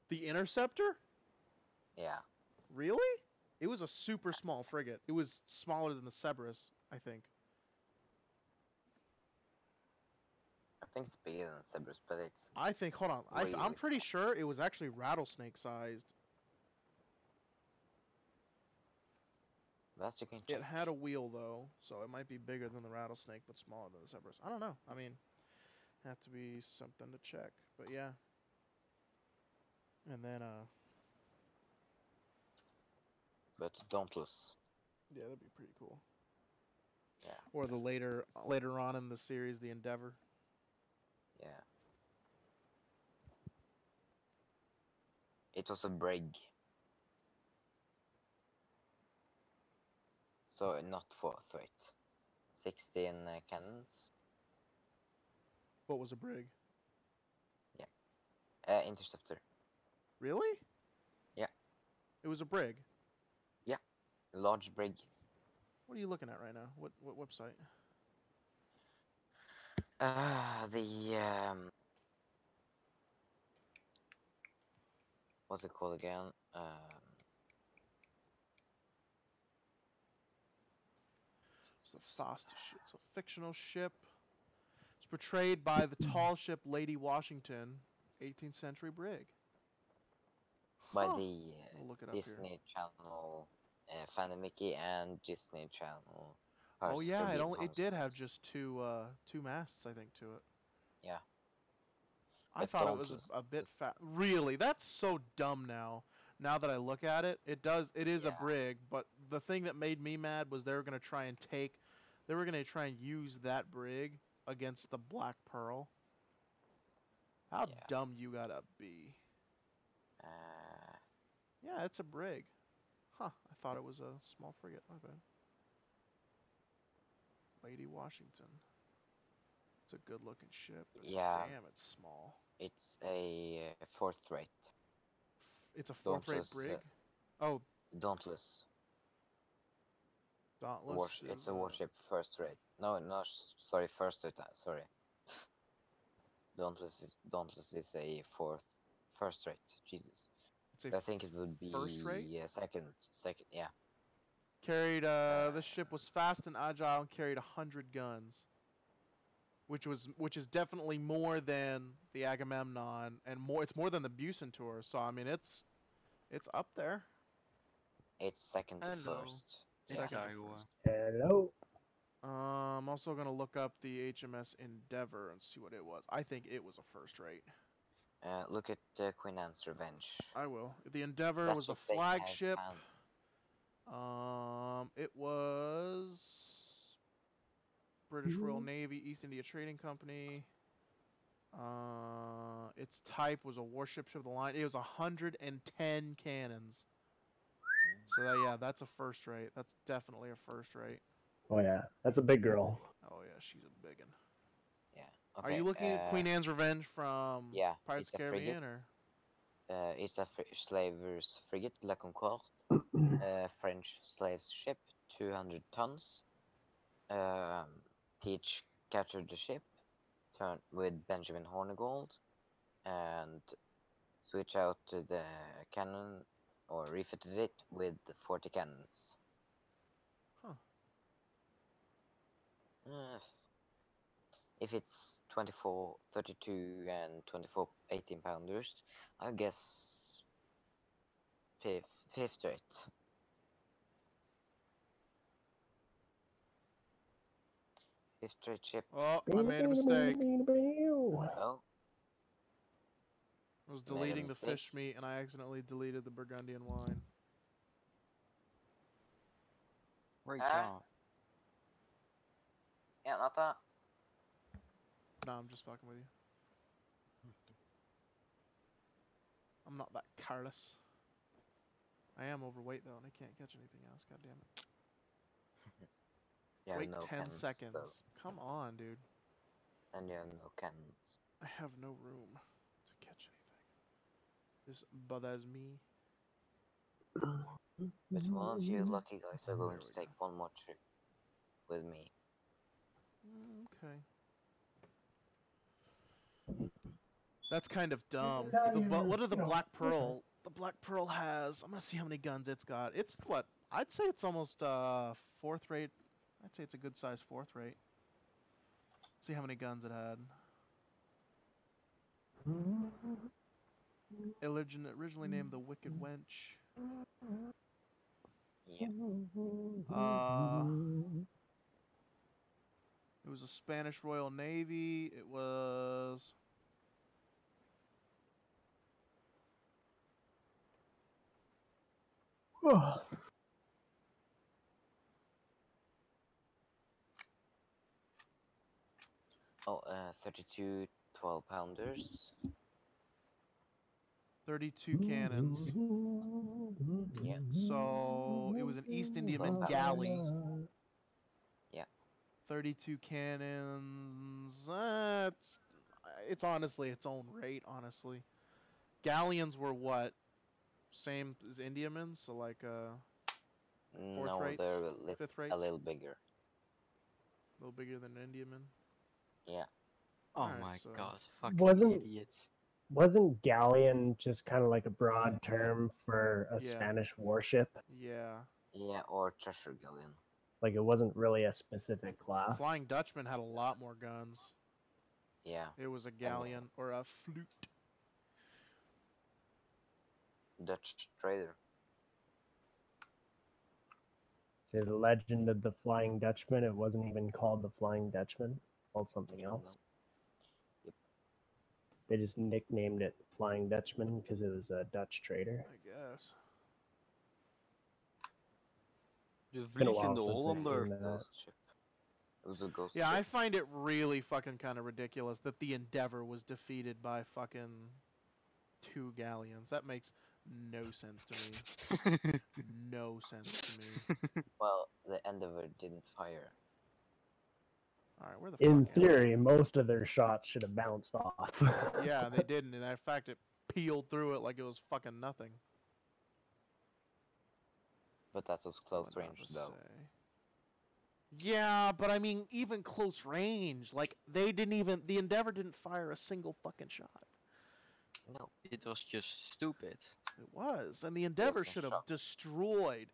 The Interceptor? Yeah. Really? It was a super small frigate. It was smaller than the Cerberus, I think. I think it's bigger than Cerberus, but it's. I think. Hold on. Really I'm pretty sure it was actually rattlesnake sized. That's you can check. It had a wheel though, so it might be bigger than the rattlesnake, but smaller than the Cerberus. I don't know. I mean, have to be something to check. But yeah. And then But Dauntless. Yeah, that'd be pretty cool. Yeah. Or the later on in the series, the Endeavor. Yeah. It was a brig. So not 4th rate. 16 cannons. What was a brig? Yeah. Interceptor. Really? Yeah. It was a brig? Yeah. Large brig. What are you looking at right now? What website? What's it called again? It's a fast ship. It's a fictional ship. It's portrayed by the tall ship Lady Washington, 18th century brig. By the Disney Channel, Fanny Mickey and Disney Channel. Oh yeah, it did have just two masts, I think, to it. Yeah. I thought it was a bit fat. Really? That's so dumb now. now that I look at it, it is a brig, but the thing that made me mad was they were going to try and use that brig against the Black Pearl. How dumb you gotta be. Yeah, it's a brig. Huh, I thought it was a small frigate, my bad. Lady Washington. It's a good looking ship, but damn, it's small. It's a fourth rate. It's a fourth rate brig? Oh. Dauntless. Dauntless it's a warship first rate. No, sorry, first rate, sorry. Dauntless is a first rate. Jesus. I think it would be first rate? Second, yeah. Carried this ship was fast and agile and carried 100 guns. Which is definitely more than the Agamemnon and it's more than the Bucentaur. So I mean it's up there. It's second to first. It's Iowa. Hello. I'm also gonna look up the HMS Endeavour and see what it was. I think it was a first rate. Look at Queen Anne's Revenge. I will. The Endeavour was a flagship. It was British Royal Navy, East India Trading Company. Its type was a warship of the line. It was 110 cannons. So that's a first rate. That's definitely a first rate. Oh yeah, that's a big girl. Oh yeah, she's a biggin. Yeah. Okay, are you looking at Queen Anne's Revenge from Pirates of the Caribbean, or? It's a slaver's frigate, La Concorde, French slave ship, 200 tons. Teach captured the ship, turned with Benjamin Hornigold, and switch out to the cannon, or refitted it with 40 cannons. Huh. If it's 24, 32, and 24 18-pounders, I guess fifth rate. Fifth rate ship. Oh, I made a mistake. Oh. I was deleting the fish meat and I accidentally deleted the Burgundian wine. Great job. Yeah, not that. No, I'm just fucking with you. I'm not that careless. I am overweight though, and I can't catch anything else. God damn it. Yeah, wait no 10 cannons, seconds. though. Come on, dude. And you have no cannons. I have no room to catch anything. This bothers me. But one of you lucky guys are going to take one more trip with me. Okay. That's kind of dumb. What are the Black Pearl? The Black Pearl has... I'm going to see how many guns it's got. It's what? I'd say it's almost fourth rate. I'd say it's a good size fourth rate. Let's see how many guns it had. Originally named the Wicked Wench. Yeah. It was a Spanish Royal Navy. It was... Oh, 32 12-pounders. 32 cannons. Yeah. So it was an East Indiaman galley. Yeah. 32 cannons. It's honestly its own rate, honestly. Galleons were what? Same as Indiamans? So like fourth rates? They're fifth rates? a little bigger. A little bigger than an Indiaman? Yeah. Oh my god, fucking idiots. Wasn't galleon just kind of like a broad term for a Spanish warship? Yeah. Yeah, or treasure galleon. Like it wasn't really a specific class. Flying Dutchman had a lot more guns. Yeah. It was a galleon or a flute. Dutch trader. See, the legend of the Flying Dutchman, it wasn't even called the Flying Dutchman. Called something else. Yep. They just nicknamed it Flying Dutchman because it was a Dutch trader. I guess. The It's been a while Vliegende since I've Hollander. seen that. Ghost ship. It was a ghost ship. Yeah, I find it really fucking kind of ridiculous that the Endeavor was defeated by fucking 2 galleons. That makes no sense to me. No sense to me. Well, the Endeavor didn't fire. Alright, where the In fuck am theory, most of their shots should have bounced off. I? Yeah, they didn't. And in fact, it peeled through it like it was fucking nothing. But that was close What range, to though. say. Yeah, but I mean, even close range, like, they didn't even, the Endeavor didn't fire a single fucking shot. No. It was just stupid. It was, and the Endeavor should have destroyed.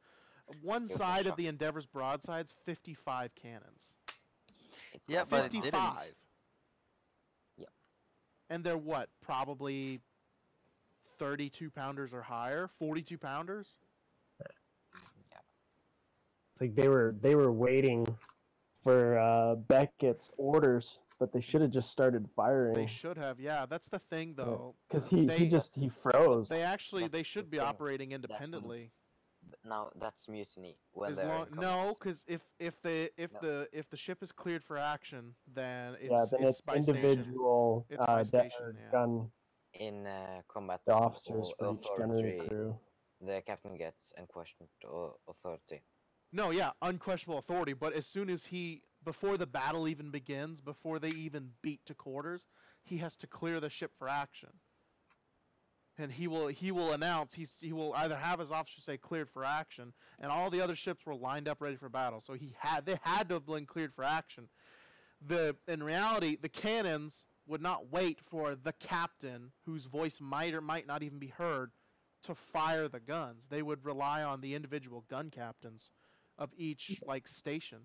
One side of the Endeavor's broadside's 55 cannons. It's Yeah, not but it 55. didn't. Yep. And they're what? Probably 32 pounders or higher? 42 pounders? Yeah. It's like they were waiting for Beckett's orders, but they should have just started firing. They should have, yeah. That's the thing, though. Because he froze. They should be operating independently. Now that's mutiny. When As they're long, in no, combat. because if the ship is cleared for action, then it's by individual It's by station, yeah. gun. In combat, The officers for each gunnery authority, crew. the captain gets unquestioned authority. No, yeah, unquestionable authority. But as soon as before the battle even begins, before they even beat to quarters, he has to clear the ship for action. And he will announce he will either have his officers say cleared for action, and all the other ships were lined up ready for battle. So they had to have been cleared for action. In reality, the cannons would not wait for the captain, whose voice might or might not even be heard, to fire the guns. They would rely on the individual gun captains of each station,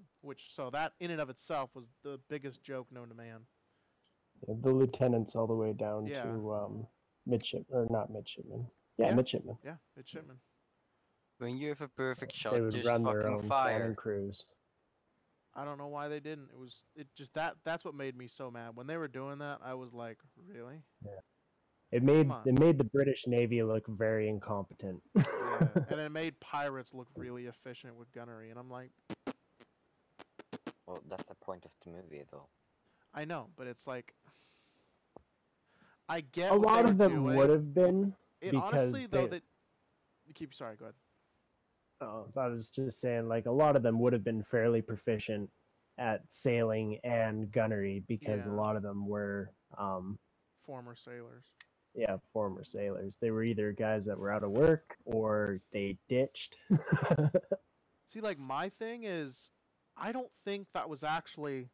so that in and of itself was the biggest joke known to man. Yeah, the lieutenants all the way down Yeah. to midship or not midshipman. Yeah, midshipman. Yeah, midshipman. When you have a perfect shot, They would just run their fucking own fire. cannon crews. I don't know why they didn't. That's what made me so mad. When they were doing that, I was like, really? Yeah. It made the British Navy look very incompetent. Yeah, and it made pirates look really efficient with gunnery, and I'm like, Well, that's the point of the movie, though. I know, but it's like, I get a what lot they of were them doing. would have been. It because honestly, though, that sorry, go ahead. Oh, I was just saying, like, a lot of them would have been fairly proficient at sailing and gunnery because a lot of them were former sailors. Yeah, former sailors. They were either guys that were out of work or they ditched. See, like, my thing is, I don't think that was actually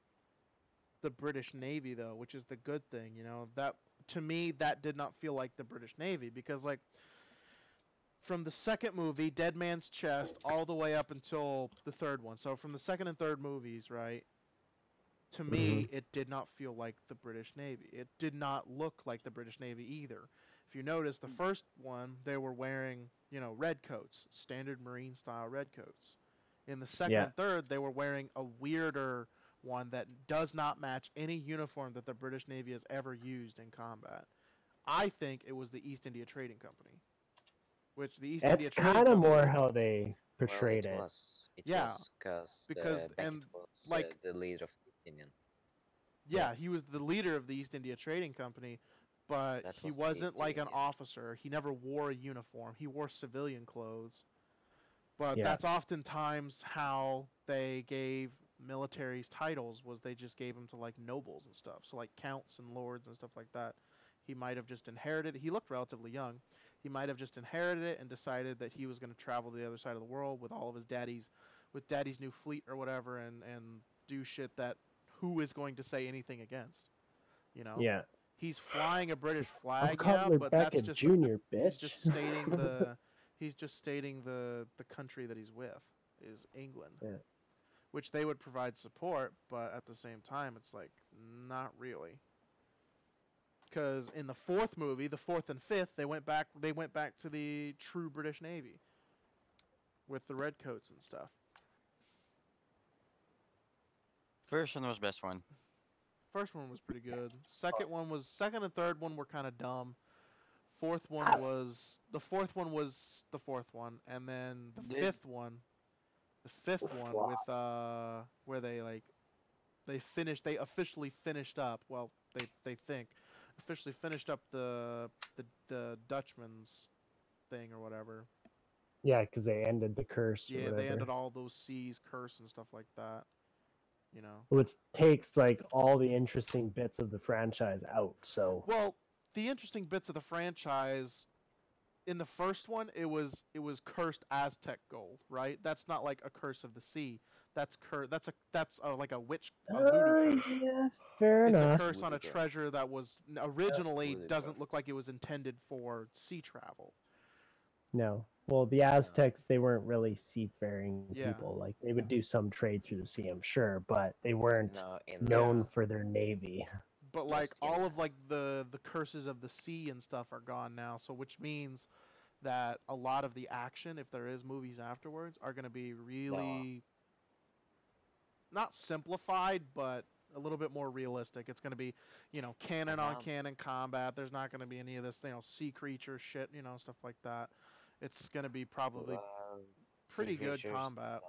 the British Navy, though, which is the good thing, you know? That, to me, that did not feel like the British Navy, because, like, from the second movie, Dead Man's Chest, all the way up until the third one. So from the second and third movies, right? To me, it did not feel like the British Navy. It did not look like the British Navy either. If you notice, the first one, they were wearing, red coats, standard Marine style red coats. In the second and third, they were wearing a weirder one that does not match any uniform that the British Navy has ever used in combat. I think it was the East India Trading Company. Which the East India Trading Company... That's kind of more how they portrayed it. Was because Beckett was the leader of the East Indian. Yeah, he was the leader of the East India Trading Company, but he wasn't like an officer. He never wore a uniform. He wore civilian clothes. But that's oftentimes how they gave militaries titles, was they just gave them to like nobles and stuff. So like counts and lords and stuff like that. He might have just inherited. He looked relatively young. He might have just inherited it and decided that he was going to travel to the other side of the world with all of his daddy's new fleet or whatever, and do shit that who is going to say anything against, Yeah. He's flying a British flag, but that's just Junior, bitch. He's just stating the country that he's with is England. Yeah. Which they would provide support, but at the same time it's like not really. Because in the fourth movie, the fourth and fifth, they went back to the true British Navy with the red coats and stuff. First one was best one. First one was pretty good. Second and third one were kind of dumb. The fourth one was the fourth one, and then the fifth one with where they officially finished up. Well, they think officially finished up the Dutchman's thing or whatever. Yeah, because they ended the curse. Yeah, they ended all those seas curse and stuff like that. You know, which takes like all the interesting bits of the franchise out. So well, the interesting bits of the franchise in the first one, it was cursed Aztec gold, right? That's not like a curse of the sea. That's like a witch, a voodoo curse. Yeah, fair It's enough. a curse on a treasure that was originally doesn't look like it was intended for sea travel. No. Well, the Aztecs, they weren't really seafaring people. Like, they would do some trade through the sea, I'm sure, but they weren't known for their navy. But like all of like the curses of the sea and stuff are gone now, so which means that a lot of the action, if there is movies afterwards, are going to be really not simplified, but a little bit more realistic. It's going to be, cannon on cannon combat. There's not going to be any of this, sea creature shit, stuff like that. It's going to be probably pretty good combat,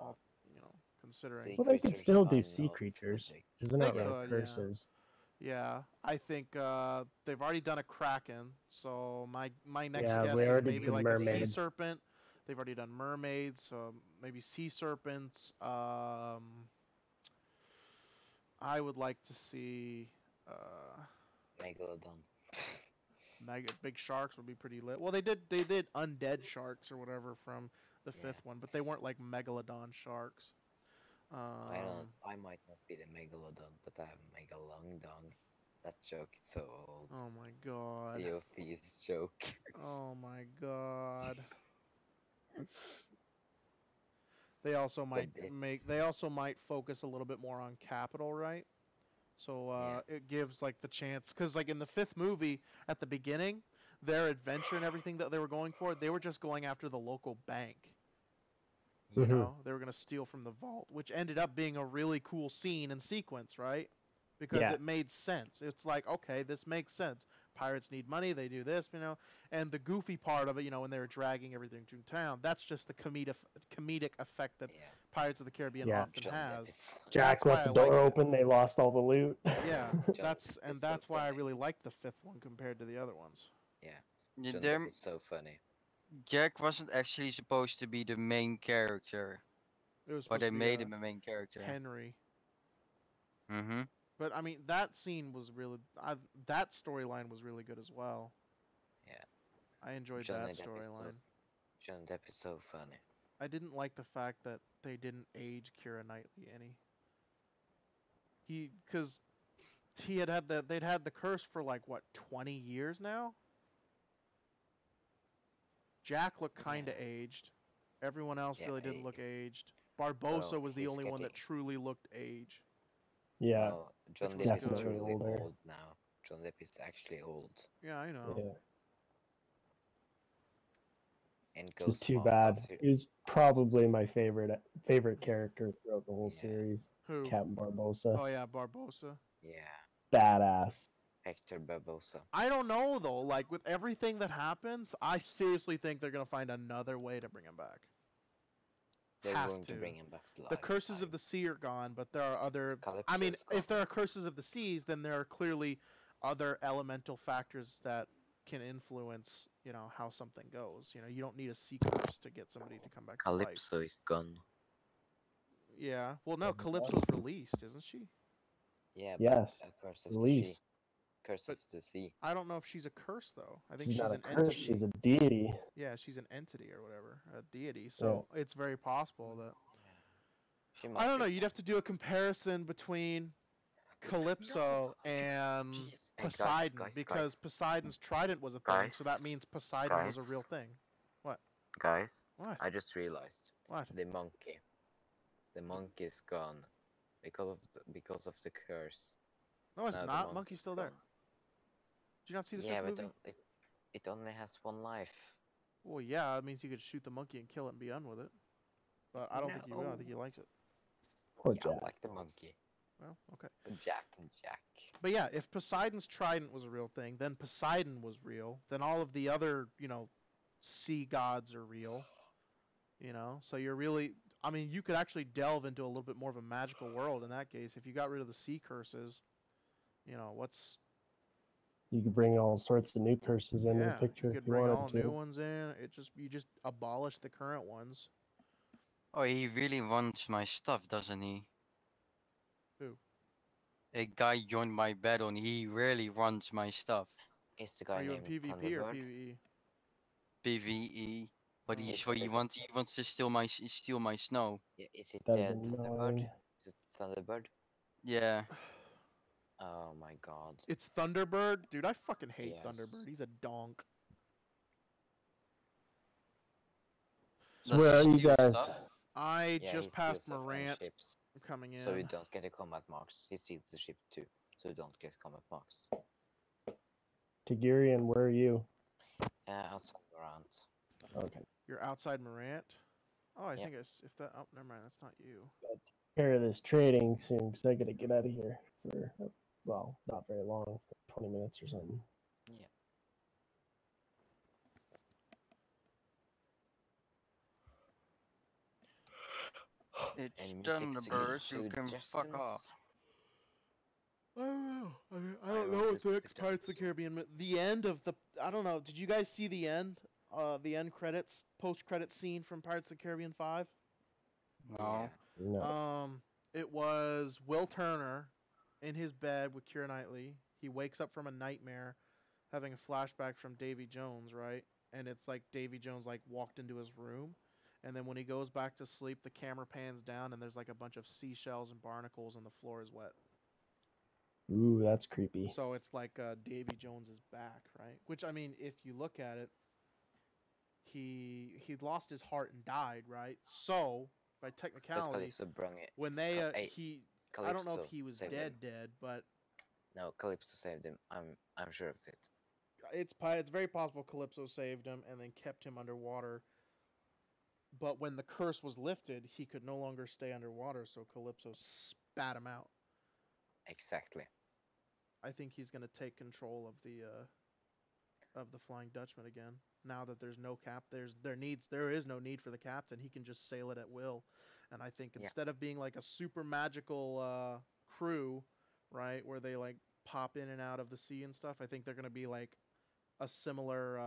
considering. Well, they could still do sea creatures. Isn't it like curses? Yeah, I think they've already done a kraken, so my next guess is maybe like mermaids. A sea serpent. They've already done mermaids, so maybe sea serpents. I would like to see Megalodon. Big sharks would be pretty lit. Well, they did undead sharks or whatever from the fifth one, but they weren't like megalodon sharks. I might not be the megalodon, but I have megalongdon. That joke is so old. Oh my god. Sea of Thieves joke. Oh my god. They also might focus a little bit more on capital, right? So it gives like the chance, because like in the fifth movie at the beginning, their adventure and everything that they were going for, they were just going after the local bank. You know, they were going to steal from the vault, which ended up being a really cool scene and sequence, right? Because it made sense. It's like, okay, this makes sense. Pirates need money, they do this, and the goofy part of it, when they were dragging everything to town, that's just the comedic effect that Pirates of the Caribbean often has. Jack left the door open, they lost all the loot. Yeah, that's why I really like the fifth one compared to the other ones. Yeah, it's so funny. Jack wasn't actually supposed to be the main character, but they made him a main character. Henry. Mm-hmm. But I mean, that scene was really, that storyline was really good as well. Yeah, I enjoyed that storyline. Johnny Depp is so funny. I didn't like the fact that they didn't age Keira Knightley any. Because they'd had the curse for like what, 20 years now. Jack looked kind of aged. Everyone else really didn't look aged. Barbossa was the only one that truly looked aged. Yeah. Well, John Depp is truly old now. John Depp is actually old. Yeah, I know. Yeah. And it's too bad. He was probably my favorite character throughout the whole series. Who? Captain Barbossa. Oh yeah, Barbossa. Yeah. Badass. Hector Barbossa. I don't know though. Like with everything that happens, I seriously think they're gonna find another way to bring him back. They're going to bring him back to life. The curses of the sea are gone, but there are other. I mean, if there are curses of the seas, then there are clearly other elemental factors that can influence, how something goes. You don't need a sea curse to get somebody to come back to life. Calypso is gone. Yeah. Well, no, Calypso's released, isn't she? Yeah. Yes. Curse of released. Curse of the sea. I don't know if she's a curse though. I think she's not an a curse. Entity. She's a deity. Yeah, she's an entity or whatever, a deity. So it's very possible that. I don't know. You'd have to do a comparison between Calypso and Poseidon, because Poseidon's trident was a thing, so that means Poseidon was a real thing. What? Guys? What? I just realized. What? The monkey. The monkey is gone because of the curse. No, it's not. Monkey's still there. Did you not see the fifth movie? But it only has one life. Well, yeah, that means you could shoot the monkey and kill it and be done with it. But I don't think you will. I think he likes it. Poor Jack. I like the monkey. Well, okay. Jack. But yeah, if Poseidon's trident was a real thing, then Poseidon was real. Then all of the other, sea gods are real. So you're really, I mean, you could actually delve into a little bit more of a magical world in that case. If you got rid of the sea curses, what's... You could bring all sorts of new curses into the picture you if could you bring wanted all to. new ones in. You just abolish the current ones. Oh, he really wants my stuff, doesn't he? Who? A guy joined my battle and he really wants my stuff. Is the guy Are you in named PvP or Thunderbird? PvE? PvE. But Oh. he wants to steal my snow. Yeah, is it That is Thunderbird? annoying. Is it Thunderbird? Yeah. Oh my god. It's Thunderbird? Dude, I fucking hate Yes. Thunderbird. He's a donk. So where are you guys? Stuff? I Yeah, just he passed steals stuff and Morant. ships, I'm coming in. so you don't get the combat marks. He steals the ship too, so you don't get combat marks. Tigirian, where are you? Outside Morant. Okay. You're outside Morant? Oh, I Yep. think it's... If that... Oh, never mind. That's not you. Care of this trading soon, because I gotta get out of here for, well, not very long, 20 minutes or something. Yeah. It's Any Thunderbird, you can fuck off. I don't know. I don't know what's the next Pirates of the Caribbean. The end of the... I don't know. Did you guys see the end? The end credits, post-credit scene from Pirates of the Caribbean 5? No. Yeah. No. It was Will Turner in his bed with Keira Knightley. He wakes up from a nightmare, having a flashback from Davy Jones, right? And it's like Davy Jones like walked into his room, and then when he goes back to sleep, the camera pans down, and there's like a bunch of seashells and barnacles, and the floor is wet. Ooh, that's creepy. So it's like Davy Jones is back, right? Which, I mean, if you look at it, he lost his heart and died, right? So by technicality, when they I don't know if he was dead, but no, Calypso saved him. I'm sure of it. It's very possible Calypso saved him and then kept him underwater. But when the curse was lifted, he could no longer stay underwater, so Calypso spat him out. Exactly. I think he's gonna take control of the Flying Dutchman again. Now that there's no cap, there is no need for the captain. He can just sail it at will. And I think instead of being like a super magical crew, right, where they like pop in and out of the sea and stuff, I think they're gonna be like a similar.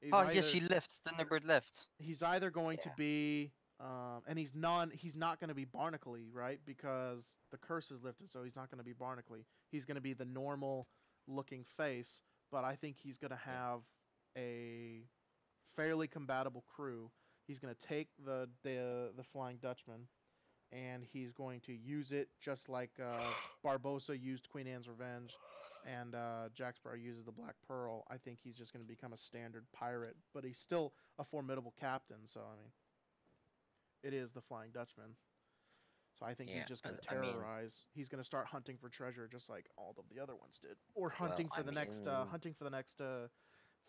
Yes, he left. Thunderbird left. He's either going to be, and he's not going to be Barnacle-y, right? Because the curse is lifted, so he's not going to be Barnacle-y. He's going to be the normal looking face, but I think he's going to have a fairly compatible crew. He's going to take the Flying Dutchman, and he's going to use it just like Barbossa used Queen Anne's Revenge, and Jack Sparrow uses the Black Pearl. I think he's just going to become a standard pirate, but he's still a formidable captain. So I mean, it is the Flying Dutchman. So I think he's just going to terrorize. He's going to start hunting for treasure, just like all of the other ones did, or hunting for the next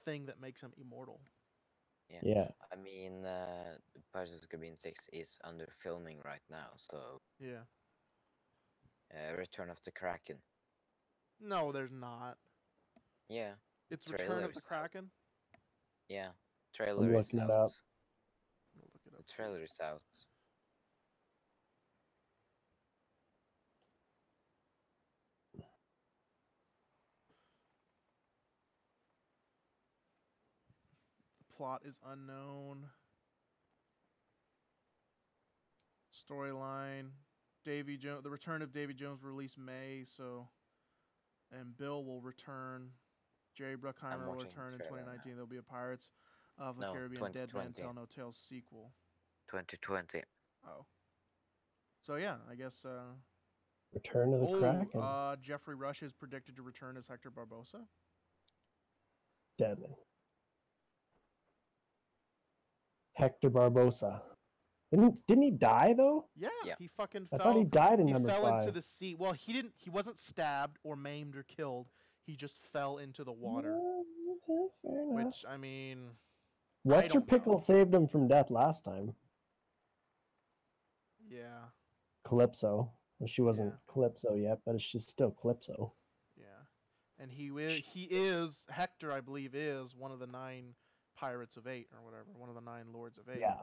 thing that makes him immortal. Yeah. I mean, Pirates of the Caribbean 6 is under filming right now, so yeah. Return of the Kraken. No, there's not. Yeah. It's Return of the Kraken? Yeah. Trailer is out. Up. The trailer is out. The plot is unknown. Storyline. Davy Jones. The return of Davy Jones released May, so... And Bill will return. Jerry Bruckheimer will return in 2019. There'll be a Pirates of the Caribbean Dead Man Tell No Tales sequel. 2020. Oh. So yeah, I guess... Return of the Kraken. Jeffrey Rush is predicted to return as Hector Barbossa. Deadman. Hector Barbossa. Didn't he die though? Yeah, he fucking I fell. thought he died in number 5. He fell into the sea. Well, he wasn't stabbed or maimed or killed. He just fell into the water. Okay, fair enough. Which, I mean... What's your pickle saved him from death last time? Yeah. Calypso. Well, she wasn't Calypso yet, but she's still Calypso. Yeah, and he is Hector, I believe, is one of the 9 pirates of 8 or whatever, one of the 9 lords of 8. Yeah.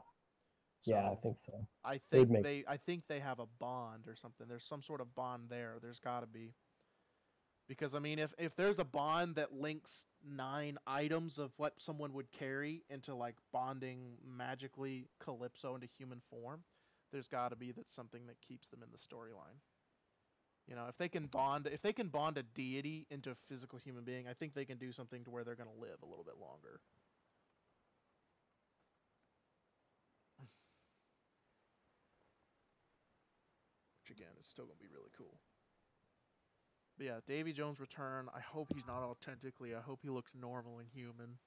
So yeah, I think so. I think they have a bond or something. There's some sort of bond there. There's got to be. Because I mean, if there's a bond that links 9 items of what someone would carry into like bonding magically Calypso into human form, there's got to be that's something that keeps them in the storyline. You know, if they can bond a deity into a physical human being, I think they can do something to where they're going to live a little bit longer. Which again is still going to be really cool. But yeah, Davy Jones' return. I hope he's not authentically. I hope he looks normal and human.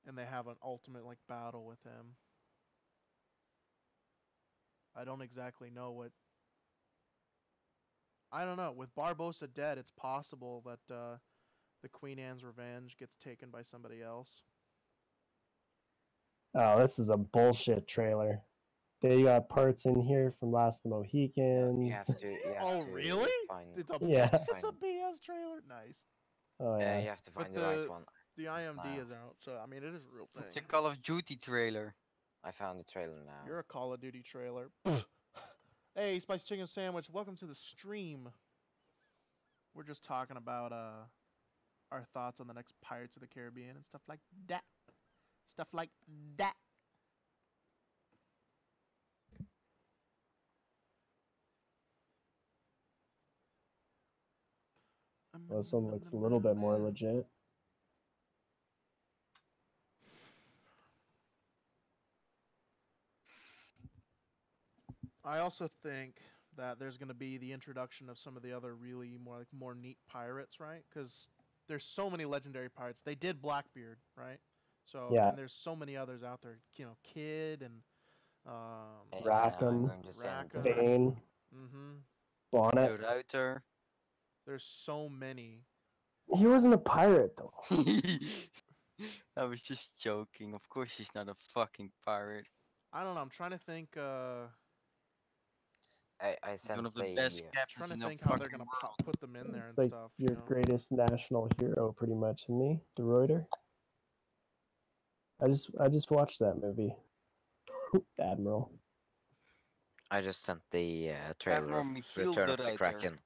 And they have an ultimate like battle with him. I don't exactly know what. I don't know. With Barbossa dead, it's possible that the Queen Anne's Revenge gets taken by somebody else. Oh, this is a bullshit trailer. They got parts in here from Last of the Mohicans. You have to really? It's a BS trailer. Nice. Oh yeah. You have to find the right one. The IMD is out, so I mean it is a real thing. It's a Call of Duty trailer. I found the trailer now. You're a Call of Duty trailer. Hey, Spice Chicken Sandwich, welcome to the stream. We're just talking about our thoughts on the next Pirates of the Caribbean and stuff like that. Stuff like that. Well, this one looks a little bit more legit. I also think that there's going to be the introduction of some of the other really more neat pirates, right? Because there's so many legendary pirates. They did Blackbeard, right? So yeah. And there's so many others out there. You know, Kid and Rackham, Vane, Bonnet. Ruiter. There's so many. He wasn't a pirate though. I was just joking. Of course he's not a fucking pirate. I don't know. I'm trying to think. I sent one of the best captains trying to in think the how they're gonna put them in there it's and like stuff. Your greatest national hero, pretty much, isn't he? De Ruyter. I just watched that movie. Admiral. I just sent the trailer of Return of the Kraken.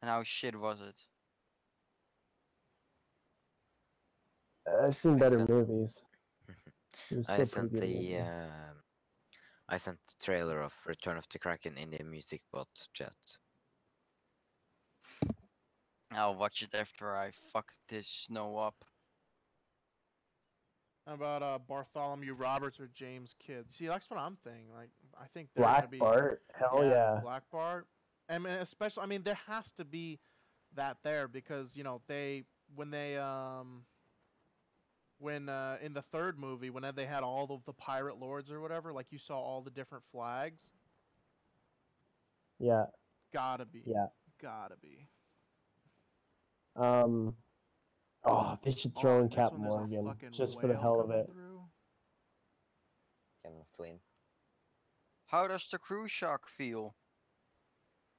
And how shit was it? I've seen better movies. I sent the trailer of Return of the Kraken in the music bot chat. I'll watch it after I fuck this snow up. How about Bartholomew Roberts or James Kidd? See, that's what I'm thinking. Like, I think they're Black Bart. Hell yeah. Black Bart. I mean, especially, I mean, there has to be that there because you know when in the third movie when they had all of the pirate lords or whatever, like you saw all the different flags. Yeah. Gotta be. Yeah. Gotta be. Oh, they should throw in Captain Morgan just for the hell of it. How does the cruise shark feel?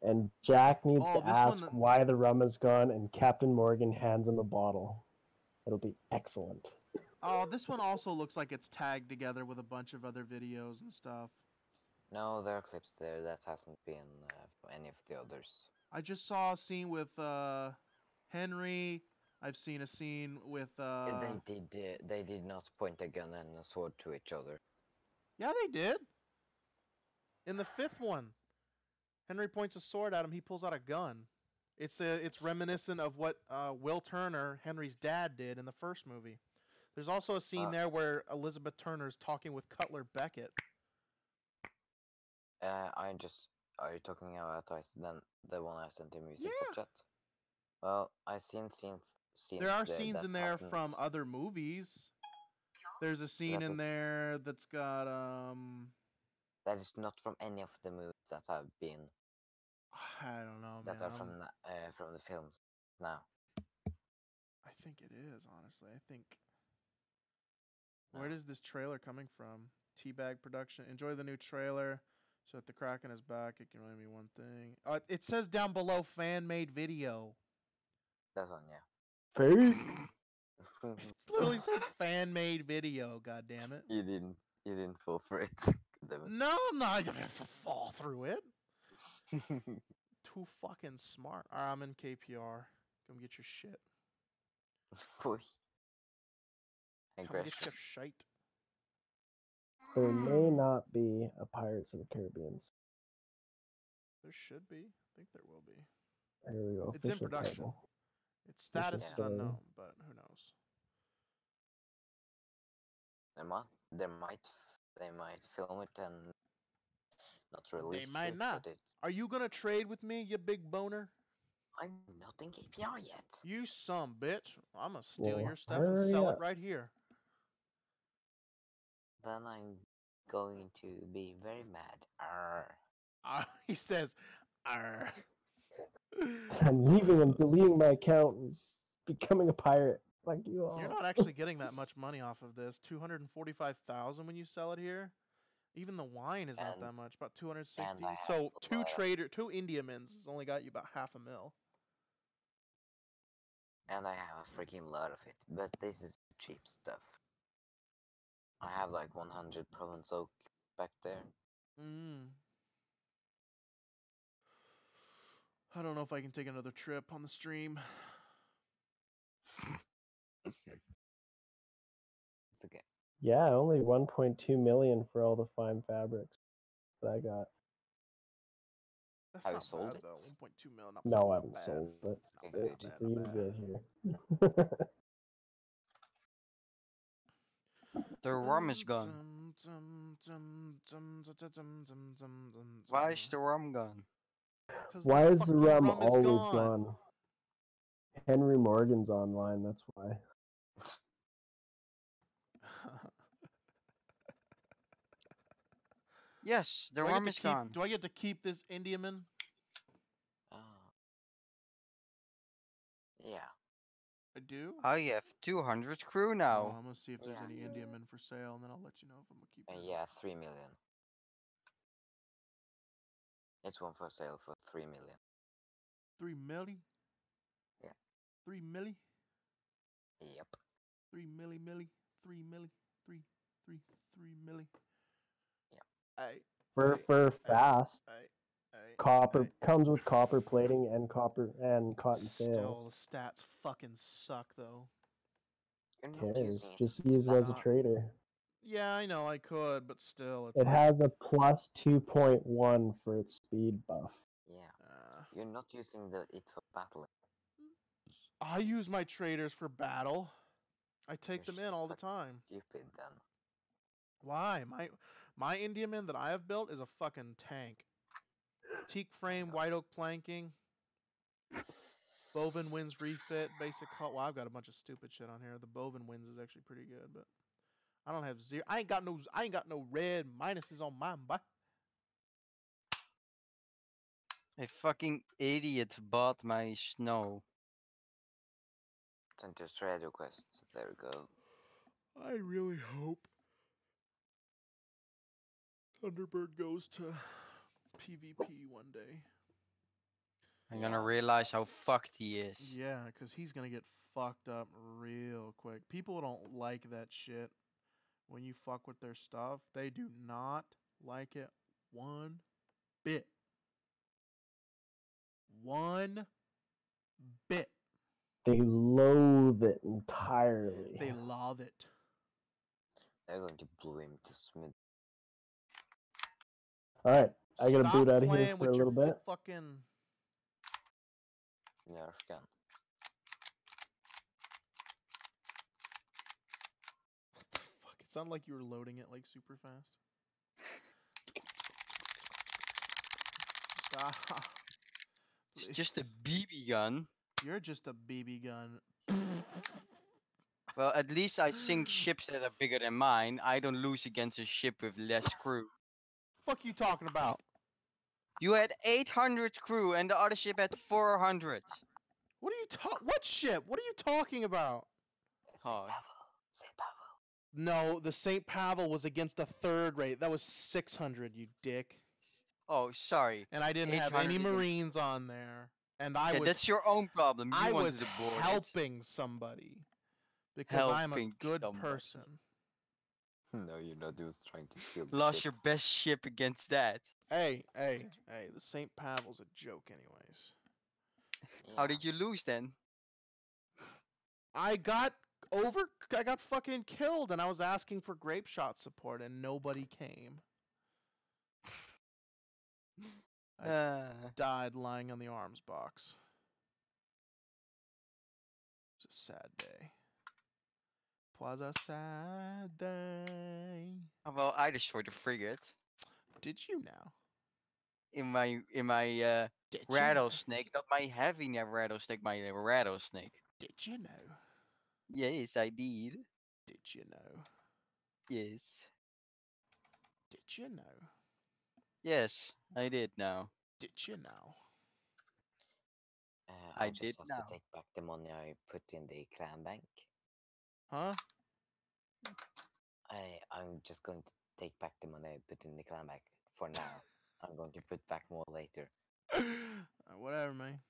And Jack needs to ask why the rum is gone, and Captain Morgan hands him a bottle. It'll be excellent. Oh, this one also looks like it's tagged together with a bunch of other videos and stuff. No, there are clips there that hasn't been from any of the others. I just saw a scene with Henry. I've seen a scene with. They did not point a gun and a sword to each other. Yeah, they did. In the fifth one, Henry points a sword at him. He pulls out a gun. It's reminiscent of what Will Turner, Henry's dad, did in the first movie. There's also a scene there where Elizabeth Turner's talking with Cutler Beckett. Are you talking about the one I sent in music chat? Well, I've seen scenes. There are scenes in there from other movies. There's a scene in there that's got That is not from any of the movies that have been. I don't know, that man. are from the films now. I think it is, honestly. I think. No. Where is this trailer coming from? Teabag production. Enjoy the new trailer. So if the Kraken is back, it can only mean one thing. It says down below fan-made video. That one, yeah. Fake. It literally says fan-made video. God damn it. You didn't fall for it. No, I'm not gonna fall through it. Too fucking smart. Alright, I'm in KPR. Come get your shit. Boy. Come get your shite. There may not be a Pirates of the Caribbean. There should be. I think there will be. There we go. It's in Official production. title. Its status is story. unknown, but who knows? They might film it and not release They might it, not. but it's. Are you gonna trade with me, you big boner? I'm not in KPR yet. You some bitch. I'm gonna steal Well, your stuff and hurry sell up. it right here. Then I'm going to be very mad. Arr. He says, Arr. I'm leaving and deleting my account and becoming a pirate. Like you all. You're not actually getting that much money off of this. 245,000 when you sell it here. Even the wine is not that much, about 260. So two Indiamans has only got you about $500,000. And I have a freaking lot of it, but this is cheap stuff. I have like 100 Provence oak back there. I don't know if I can take another trip on the stream. It's okay. Yeah, only 1.2 million for all the fine fabrics that I got. That's Have you not sold bad it? though. 1.2 mil. Not No, I not haven't bad. sold it. Okay, It's good. for you Not good bad. here. The rum is gone. Why is the rum gone? Why is the rum is always gone? Henry Morgan's online, that's why. Yes, the rum is gone. Do I get to keep this Indiaman? Yeah. I do? I have 200 crew Oh, now. I'm gonna see if there's any Indiamen for sale, and then I'll let you know if I'm gonna keep it. Yeah, 3 million. It's one for sale for 3 million. 3 milli? Yeah. 3 milli? Yep. 3 milli. 3 milli. 3 milli. Yeah. For fast. Copper comes with copper plating and cotton sails. Still, the stats fucking suck though. Who cares? Just use it as a trader. Yeah, I know I could, but still, it's it has a plus 2.1 for its speed buff. Yeah. You're not using it for battling. I use my traders for battle. I take them in all the time. Stupid then. Why? My Indiaman that I have built is a fucking tank. Teak frame, white oak planking, Bovin Winds refit, basic hull. Well, I've got a bunch of stupid shit on here. The Bovin Winds is actually pretty good, but I don't have zero. I ain't got no red minuses on mine, boy. A fucking idiot bought my snow. Send just trade request. There we go. I really hope Thunderbird goes to PvP one day. I'm gonna realize how fucked he is. Yeah, because he's gonna get fucked up real quick. People don't like that shit. When you fuck with their stuff, they do not like it one bit. One bit. They loathe it entirely. They love it. They're going to blow him to Smith. Alright, I gotta boot out of here for a little bit. Fucking Nerf gun. What the fuck? It sounded like you were loading it like super fast. Stop. It's just a BB gun. You're just a BB gun. Well, at least I sink ships that are bigger than mine. I don't lose against a ship with less crew. Fuck you talking about? You had 800 crew and the other ship had 400. What are you What ship? What are you talking about? Say Naval. Say Naval. No, the St. Pavel was against a third rate. That was 600, you dick. Oh, sorry. And I didn't have any Marines on there. And I was. That's your own problem. You I wanted was to board helping somebody because I'm a good person. No, you're not. He was trying to steal. Lost your best ship against that. Hey, the St. Pavel's a joke, anyways. Yeah. How did you lose then? I got fucking killed, and I was asking for grape shot support, and nobody came. I died lying on the arms box. It's a sad day. 'Twas a sad day. Well, I destroyed the frigate. Did you now? In my rattlesnake, not my heavy rattlesnake, my rattlesnake. Did you know? Yes, I did. Did you know? Yes. Did you know? Yes, I did now. Did you know? I just have to take back the money I put in the clan bank. Huh? I'm just going to take back the money I put in the clan bank for now. I'm going to put back more later. Whatever, man.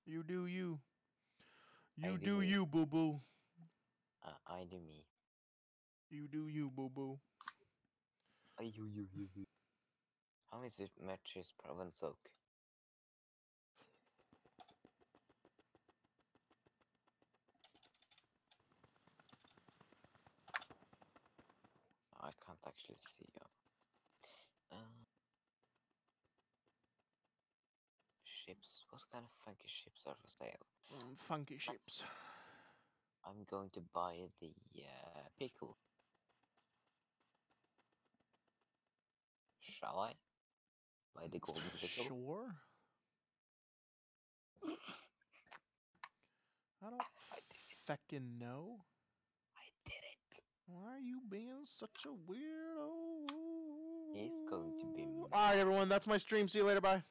You do you. You do you, boo boo. I do me. You do you, boo boo. You. How much is Province Oak? I can't actually see you. Ships? What kind of funky ships are for sale? Funky ships. I'm going to buy the pickle. Shall I? Buy the golden pickle? Sure. I don't feckin' know. I did it. Why are you being such a weirdo? He's going to be mad. Alright, everyone, that's my stream. See you later. Bye.